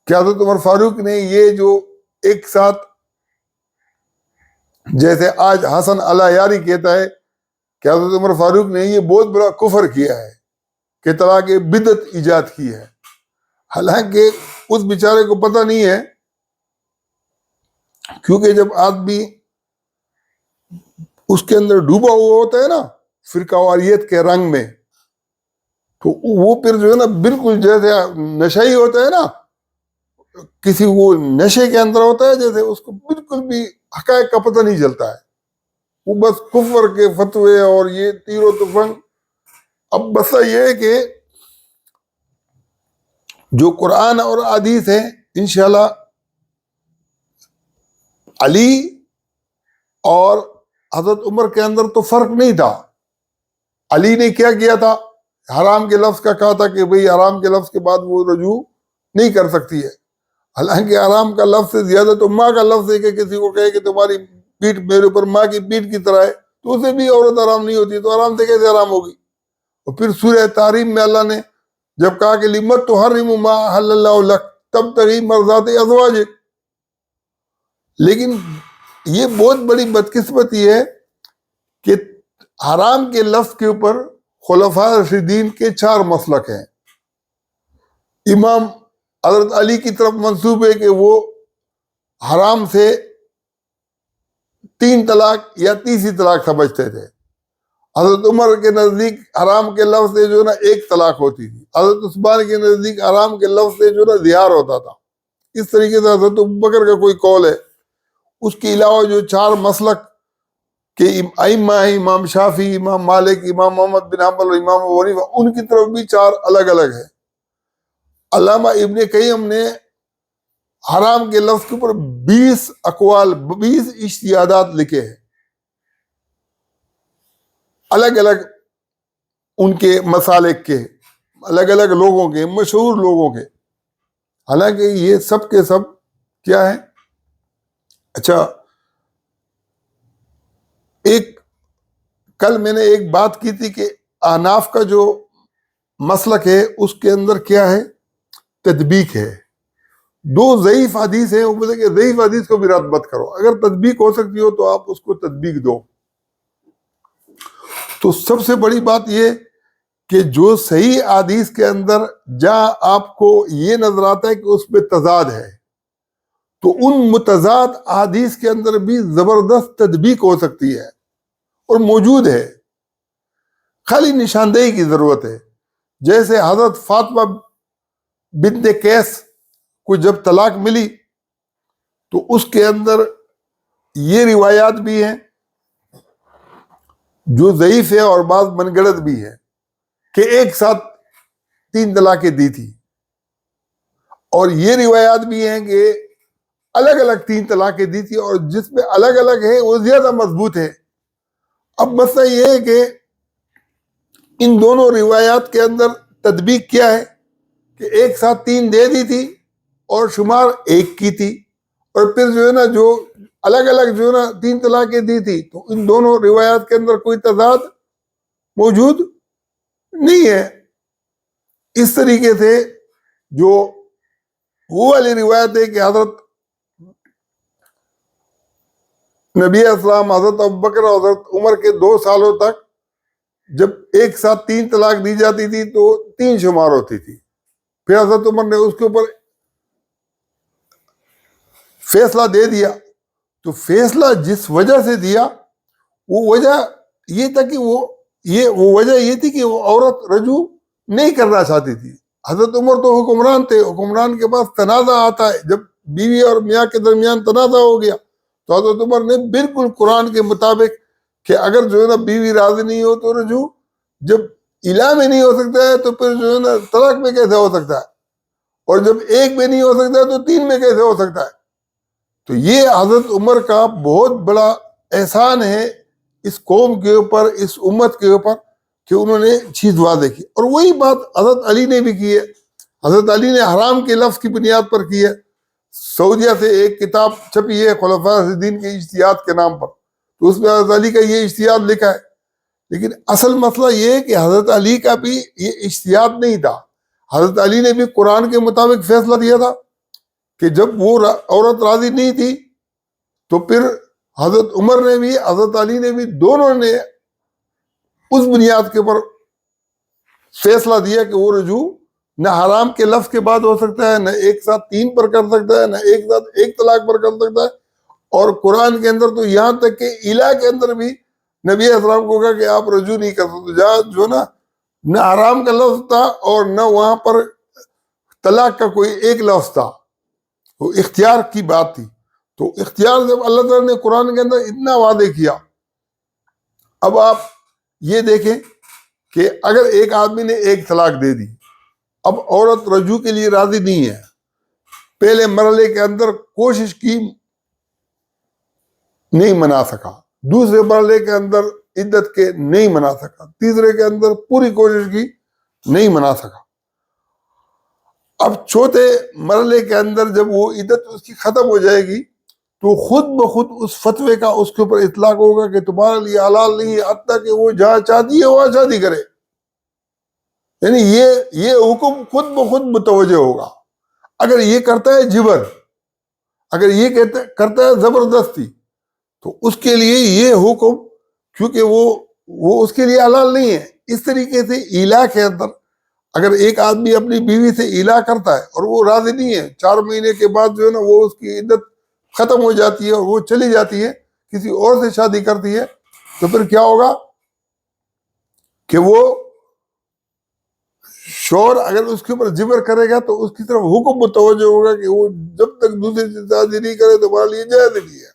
کہ حضرت عمر فاروق نے یہ جو ایک ساتھ، جیسے آج حسن الایاری کہتا ہے کہ حضرت عمر فاروق نے یہ بہت بڑا کفر کیا ہے کہ طلاق بدعت ایجاد کی ہے، حالانکہ اس بیچارے کو پتہ نہیں ہے، کیونکہ جب آدمی اس کے اندر ڈوبا ہوا ہوتا ہے نا فرقہ واریت کے رنگ میں، تو وہ پھر جو ہے نا بالکل جیسے نشہ ہی ہوتا ہے نا، کسی وہ نشے کے اندر ہوتا ہے، جیسے اس کو بالکل بھی حقائق کا پتہ نہیں چلتا ہے، وہ بس کفر کے فتوے اور یہ تیر و تفنگ۔ اب مسئلہ یہ ہے کہ جو قرآن اور حدیث ہے، انشاءاللہ علی اور حضرت عمر کے اندر تو فرق نہیں تھا۔ علی نے کیا کیا تھا؟ حرام کے لفظ کا کہا تھا کہ بھئی حرام کے لفظ کے بعد وہ رجوع نہیں کر سکتی ہے، حالانکہ حرام کا لفظ سے زیادہ تو ماں کا لفظ ہے کہ کسی کو کہے کہ تمہاری پیٹھ میرے اوپر ماں کی پیٹھ کی طرح ہے، تو اسے بھی عورت حرام نہیں ہوتی، تو حرام سے کیسے حرام ہوگی؟ اور پھر سورہ تحریم میں اللہ نے جب کہا کہ لِمَ تُحَرِّمُ مَا أَحَلَّ اللَّهُ لَكَ تَبْتَغِي مَرْضَاتِ أَزْوَاجِكَ۔ لیکن یہ بہت بڑی بدقسمتی ہے کہ حرام کے لفظ کے اوپر خلفاء راشدین کے 4 مسلک ہیں۔ امام حضرت علی کی طرف منسوب ہے کہ وہ حرام سے 3 طلاق یا تیسری طلاق سمجھتے تھے۔ حضرت عمر کے نزدیک حرام کے لفظ سے جو ہے نا 1 طلاق ہوتی تھی۔ حضرت عثمان کے نزدیک حرام کے لفظ سے جو ہے نا زہار ہوتا تھا۔ اس طریقے سے حضرت ابوبکر کا کوئی قول ہے۔ اس کے علاوہ جو 4 مسلک کہ ائمہ ہیں، امام شافعی، امام مالک، امام محمد بن حنبل اور امام ابو حنیفہ، ان کی طرف بھی 4 الگ الگ ہیں۔ علامہ ابن قیم نے حرام کے لفظ کے اوپر 20 اقوال، 20 اجتہادات لکھے ہیں، الگ الگ ان کے مسالک کے، الگ الگ لوگوں کے، مشہور لوگوں کے، حالانکہ یہ سب کے سب کیا ہے؟ اچھا، کل میں نے ایک بات کی تھی کہ احناف کا جو مسلک ہے اس کے اندر کیا ہے؟ تطبیق ہے۔ 2 ضعیف حدیث ہیں، وہ بولے کہ ضعیف حدیث کو بھی رد مت کرو، اگر تطبیق ہو سکتی ہو تو آپ اس کو تطبیق دو۔ تو سب سے بڑی بات یہ کہ جو صحیح حدیث کے اندر جہاں آپ کو یہ نظر آتا ہے کہ اس میں تضاد ہے، تو ان متضاد حدیث کے اندر بھی زبردست تطبیق ہو سکتی ہے اور موجود ہے، خالی نشاندہی کی ضرورت ہے۔ جیسے حضرت فاطمہ بنت قیس کو جب طلاق ملی تو اس کے اندر یہ روایات بھی ہیں جو ضعیف ہے اور بعض من گڑت بھی ہے کہ ایک ساتھ 3 طلاقیں دی تھی، اور یہ روایات بھی ہیں کہ الگ الگ 3 طلاقیں دی تھی، اور جس میں الگ الگ ہے وہ زیادہ مضبوط ہے۔ اب مسئلہ یہ ہے کہ ان دونوں روایات کے اندر تطبیق کیا ہے کہ ایک ساتھ 3 دے دی تھی اور شمار 1 کی تھی، اور پھر جو ہے نا جو الگ الگ جو ہے نا 3 طلاقیں دی تھی، تو ان دونوں روایات کے اندر کوئی تضاد موجود نہیں ہے۔ اس طریقے سے جو وہ والی روایت ہے کہ حضرت نبی اسلام حضرت ابوبکر اور حضرت عمر کے 2 سالوں تک جب ایک ساتھ 3 طلاق دی جاتی تھی تو 3 شمار ہوتی تھی، پھر حضرت عمر نے اس کے اوپر فیصلہ دے دیا، تو فیصلہ جس وجہ سے دیا وہ وجہ یہ تھا کہ وہ وجہ یہ تھی کہ وہ عورت رجوع نہیں کرنا چاہتی تھی۔ حضرت عمر تو حکمران تھے، حکمران کے پاس تنازع آتا ہے، جب بیوی اور میاں کے درمیان تنازع ہو گیا تو حضرت عمر نے بالکل قرآن کے مطابق کہ اگر جو ہے نا بیوی راضی نہیں ہو تو رجوع، جب الا میں نہیں ہو سکتا ہے تو پھر جو ہے نا طلاق میں کیسے ہو سکتا ہے، اور جب ایک میں نہیں ہو سکتا ہے تو 3 میں کیسے ہو سکتا ہے؟ تو یہ حضرت عمر کا بہت بڑا احسان ہے اس قوم کے اوپر، اس امت کے اوپر، کہ انہوں نے چیز واضح کی. اور وہی بات حضرت علی نے بھی کی ہے. حضرت علی نے حرام کے لفظ کی بنیاد پر کی ہے. سعودیہ سے ایک کتاب چھپی ہے خلفاء راشدین کے اجتہاد کے نام پر، تو اس میں حضرت علی کا یہ اجتہاد لکھا ہے. لیکن اصل مسئلہ یہ ہے کہ حضرت علی کا بھی یہ اجتہاد نہیں تھا. حضرت علی نے بھی قرآن کے مطابق فیصلہ دیا تھا کہ جب وہ عورت راضی نہیں تھی تو پھر حضرت عمر نے بھی حضرت علی نے بھی دونوں نے اس بنیاد کے اوپر فیصلہ دیا کہ وہ رجوع نہ حرام کے لفظ کے بعد ہو سکتا ہے، نہ ایک ساتھ 3 پر کر سکتا ہے، نہ ایک ساتھ 1 طلاق پر کر سکتا ہے. اور قرآن کے اندر تو یہاں تک کہ الہ کے اندر بھی نبی اسلام کو کہا کہ آپ رجوع نہیں کر سکتے. جہاں جو نا نہ حرام کا لفظ تھا اور نہ وہاں پر طلاق کا کوئی ایک لفظ تھا، وہ اختیار کی بات تھی. تو اختیار جب اللہ تعالیٰ نے قرآن کے اندر اتنا واضح کیا، اب آپ یہ دیکھیں کہ اگر ایک آدمی نے 1 طلاق دے دی، اب عورت رجوع کے لیے راضی نہیں ہے، پہلے مرحلے کے اندر کوشش کی نہیں منا سکا، دوسرے مرحلے کے اندر عدت کے نہیں منا سکا، تیسرے کے اندر پوری کوشش کی نہیں منا سکا. اب چوتھے مرحلے کے اندر جب وہ عدت اس کی ختم ہو جائے گی تو خود بخود اس فتوے کا اس کے اوپر اطلاق ہوگا کہ تمہارے لیے حلال نہیں ہے حتیٰ کہ وہ جہاں چاہتی ہے وہاں شادی کرے. یعنی یہ حکم خود بخود متوجہ ہوگا. اگر یہ کرتا ہے جبر، اگر یہ کرتا ہے زبردستی، تو اس کے لیے یہ حکم، کیونکہ وہ اس کے لیے حلال نہیں ہے. اس طریقے سے ایلا کے اندر اگر ایک آدمی اپنی بیوی سے ایلا کرتا ہے اور وہ راضی نہیں ہے، 4 مہینے کے بعد جو ہے نا وہ اس کی عدت ختم ہو جاتی ہے اور وہ چلی جاتی ہے، کسی اور سے شادی کرتی ہے، تو پھر کیا ہوگا کہ وہ شوہر اگر اس کے اوپر جبر کرے گا تو اس کی طرف حکم متوجہ ہوگا کہ وہ جب تک دوسری سے شادی نہیں کرے تو ہمارے لیے جائز نہیں ہے.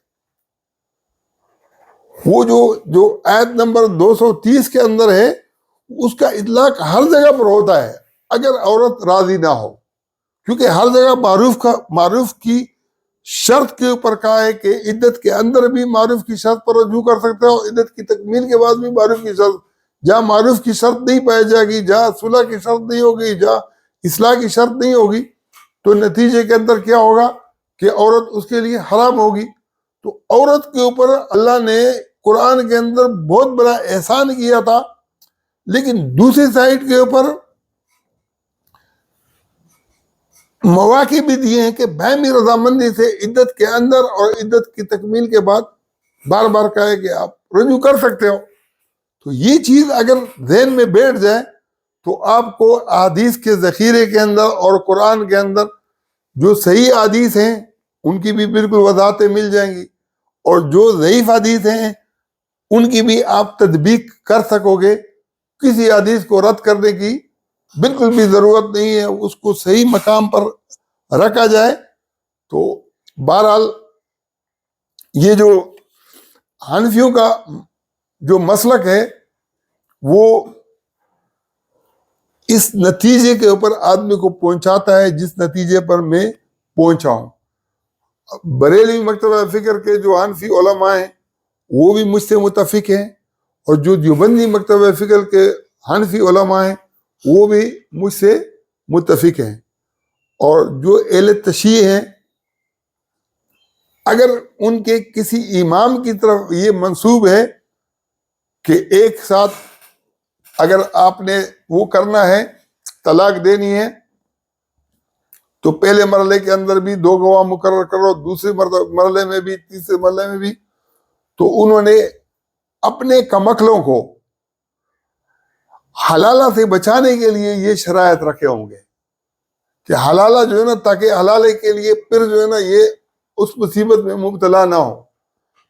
وہ جو آیت نمبر 230 کے اندر ہے اس کا اطلاق ہر جگہ پر ہوتا ہے اگر عورت راضی نہ ہو، کیونکہ ہر جگہ معروف کی شرط کے اوپر کہا ہے کہ عدت کے اندر بھی معروف کی شرط پر رجوع کر سکتا ہے، اور عدت کی تکمیل کے بعد بھی معروف کی شرط. جہاں معروف کی شرط نہیں پائی جائے گی، جہاں صلح کی شرط نہیں ہوگی، جہاں اصلاح کی شرط نہیں ہوگی، تو نتیجے کے اندر کیا ہوگا کہ عورت اس کے لیے حرام ہوگی. تو عورت کے اوپر اللہ نے قرآن کے اندر بہت بڑا احسان کیا تھا، لیکن دوسری سائڈ کے اوپر مواقع بھی دیے ہیں کہ باہمی رضامندی سے عدت کے اندر اور عدت کی تکمیل کے بعد بار بار کہے کہ آپ رجوع کر سکتے ہو. تو یہ چیز اگر ذہن میں بیٹھ جائے تو آپ کو احادیث کے ذخیرے کے اندر اور قرآن کے اندر جو صحیح حدیث ہیں ان کی بھی بالکل وضاحتیں مل جائیں گی، اور جو ضعیف حدیث ہیں ان کی بھی آپ تطبیق کر سکو گے. کسی حدیث کو رد کرنے کی بالکل بھی ضرورت نہیں ہے، اس کو صحیح مقام پر رکھا جائے. تو بہرحال یہ جو حنفیوں کا جو مسلک ہے وہ اس نتیجے کے اوپر آدمی کو پہنچاتا ہے جس نتیجے پر میں پہنچا ہوں. بریلوی مکتبہ فکر کے جو حنفی علماء ہیں وہ بھی مجھ سے متفق ہیں، اور جو دیوبندی مکتبہ فکر کے حنفی علماء ہیں وہ بھی مجھ سے متفق ہیں. اور جو اہل تشیع ہیں اگر ان کے کسی امام کی طرف یہ منسوب ہے کہ ایک ساتھ اگر آپ نے وہ کرنا ہے، طلاق دینی ہے، تو پہلے مرحلے کے اندر بھی 2 گواہ مقرر کرو، دوسرے مرحلے میں بھی، تیسرے مرحلے میں بھی. تو انہوں نے اپنے کمکلوں کو حلالہ سے بچانے کے لیے یہ شرائط رکھے ہوں گے کہ حلالہ جو ہے نا، تاکہ حلالے کے لیے پھر جو ہے نا یہ اس مصیبت میں مبتلا نہ ہو.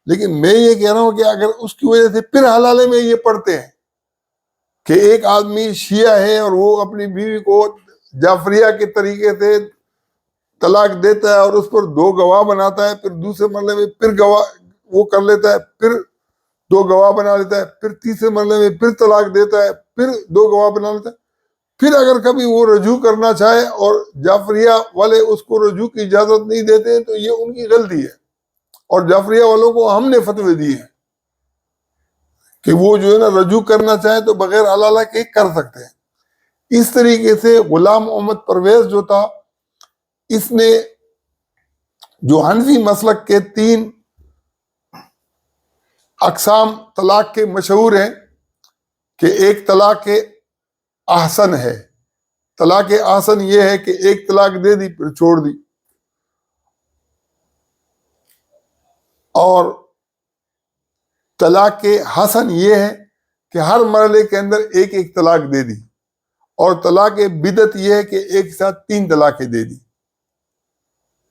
لیکن میں یہ کہہ رہا ہوں کہ اگر اس کی وجہ سے پھر حلالے میں یہ پڑھتے ہیں کہ ایک آدمی شیعہ ہے اور وہ اپنی بیوی کو جعفریہ کے طریقے سے طلاق دیتا ہے اور اس پر 2 گواہ بناتا ہے، پھر دوسرے مرحلے میں پھر گواہ وہ کر لیتا ہے، پھر 2 گواہ بنا لیتا ہے، پھر تیسرے مرحلے میں پھر طلاق دیتا ہے، پھر 2 گواہ بنا لیتا ہے، پھر اگر کبھی وہ رجوع کرنا چاہے اور جعفریہ والے اس کو رجوع کی اجازت نہیں دیتے ہیں تو یہ ان کی غلطی ہے، اور جعفریہ والوں کو ہم نے فتوے دیے ہیں کہ وہ جو ہے نا رجوع کرنا چاہے تو بغیر حلالہ کے کر سکتے ہیں۔ اس طریقے سے غلام محمد پرویز جو تھا، اس نے جو حنفی مسلک کے 3 اقسام طلاق کے مشہور ہیں کہ ایک طلاق احسن ہے، طلاق احسن یہ ہے کہ ایک طلاق دے دی پھر چھوڑ دی، اور طلاق حسن یہ ہے کہ ہر مرحلے کے اندر ایک ایک طلاق دے دی، اور طلاق بدعت یہ ہے کہ ایک ساتھ 3 طلاقیں دے دی۔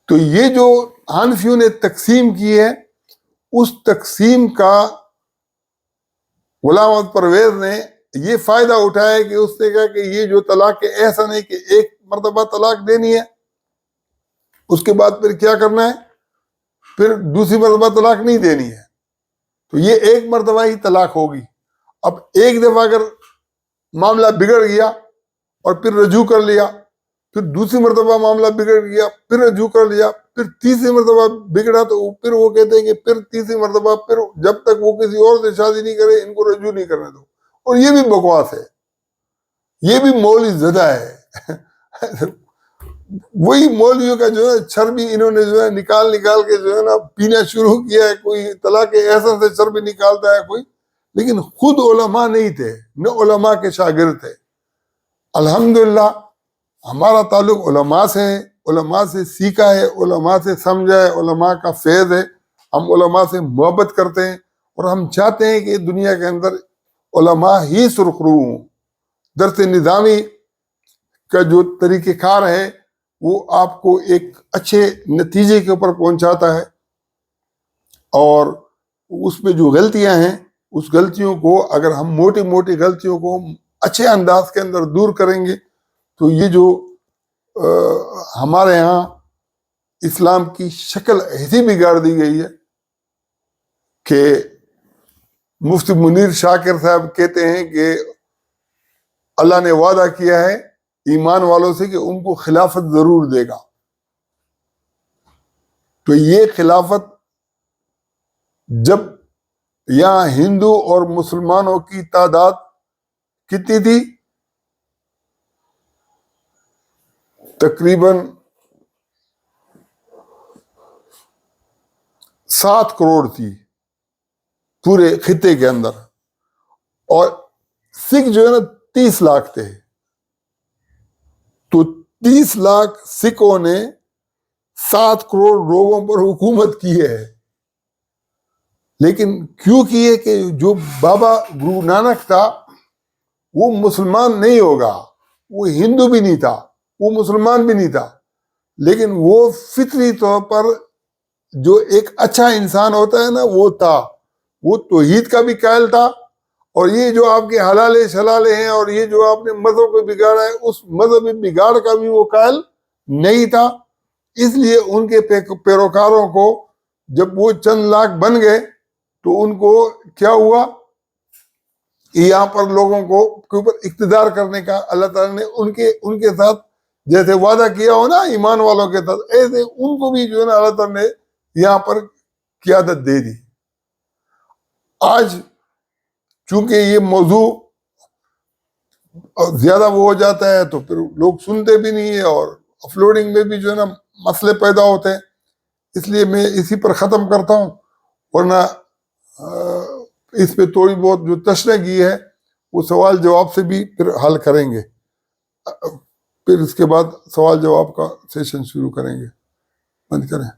تو یہ جو حنفیوں نے تقسیم کی ہے، اس تقسیم کا غلام محمد پرویز نے یہ فائدہ اٹھایا کہ اس نے کہا کہ یہ جو طلاق احسن ہے کہ ایک مرتبہ طلاق دینی ہے، اس کے بعد پھر کیا کرنا ہے، پھر دوسری مرتبہ طلاق نہیں دینی ہے، تو یہ ایک مرتبہ ہی طلاق ہوگی۔ اب ایک دفعہ اگر معاملہ بگڑ گیا اور پھر رجوع کر لیا، پھر دوسری مرتبہ معاملہ بگڑ گیا پھر رجوع کر لیا، پھر تیسری مرتبہ بگڑا تو پھر وہ کہتے ہیں کہ پھر تیسری مرتبہ پھر جب تک وہ کسی اور سے شادی نہیں کرے ان کو رجوع نہیں کرنے دو، اور یہ بھی بکواس ہے، یہ بھی مولوی زدہ ہے وہی مولویوں کا جو ہے چربی انہوں نے جو ہے نکال کے جو ہے نا پینا شروع کیا ہے، کوئی طلاق احسن سے چربی نکالتا ہے کوئی، لیکن خود علماء نہیں تھے، نہ علماء کے شاگرد تھے۔ الحمدللہ ہمارا تعلق علماء سے ہے، علماء سے سیکھا ہے، علماء سے سمجھا ہے، علماء کا فیض ہے، ہم علماء سے محبت کرتے ہیں، اور ہم چاہتے ہیں کہ دنیا کے اندر علماء ہی سرخرو ہوں۔ درس نظامی کا جو طریقہ کار ہے وہ آپ کو ایک اچھے نتیجے کے اوپر پہنچاتا ہے، اور اس میں جو غلطیاں ہیں اس غلطیوں کو اگر ہم موٹی غلطیوں کو اچھے انداز کے اندر دور کریں گے تو یہ جو ہمارے ہاں اسلام کی شکل ایسی بگاڑ دی گئی ہے کہ مفتی منیر شاکر صاحب کہتے ہیں کہ اللہ نے وعدہ کیا ہے ایمان والوں سے کہ ان کو خلافت ضرور دے گا، تو یہ خلافت جب یہاں ہندو اور مسلمانوں کی تعداد کتنی تھی، تقریباً 7 کروڑ تھی پورے خطے کے اندر، اور سکھ جو ہے نا 30 لاکھ تھے، تو 30 لاکھ سکھوں نے 7 کروڑ لوگوں پر حکومت کی ہے، لیکن کیوں کی ہے کہ جو بابا گرو نانک تھا وہ مسلمان نہیں ہوگا، وہ ہندو بھی نہیں تھا، وہ مسلمان بھی نہیں تھا، لیکن وہ فطری طور پر جو ایک اچھا انسان ہوتا ہے نا وہ تھا، وہ توحید کا بھی قائل تھا، اور یہ جو آپ کے حلالے شلالے ہیں اور یہ جو آپ نے مذہب کو بگاڑا ہے اس مذہبی بگاڑ کا بھی وہ قائل نہیں تھا۔ اس لیے ان کے پیروکاروں کو جب وہ چند لاکھ بن گئے تو ان کو کیا ہوا، یہاں پر لوگوں کو کے اوپر اقتدار کرنے کا اللہ تعالیٰ نے ان کے ساتھ جیسے وعدہ کیا ہو نا ایمان والوں کے ساتھ، ایسے ان کو بھی جو ہے نا اللہ تعالیٰ نے یہاں پر قیادت دے دی۔ آج چونکہ یہ موضوع زیادہ وہ ہو جاتا ہے تو پھر لوگ سنتے بھی نہیں ہیں، اور اپلوڈنگ میں بھی جو ہے نا مسئلے پیدا ہوتے ہیں، اس لیے میں اسی پر ختم کرتا ہوں، ورنہ اس پہ تھوڑی بہت جو تشریح کی ہے وہ سوال جواب سے بھی پھر حل کریں گے، پھر اس کے بعد سوال جواب کا سیشن شروع کریں گے۔ بند کریں۔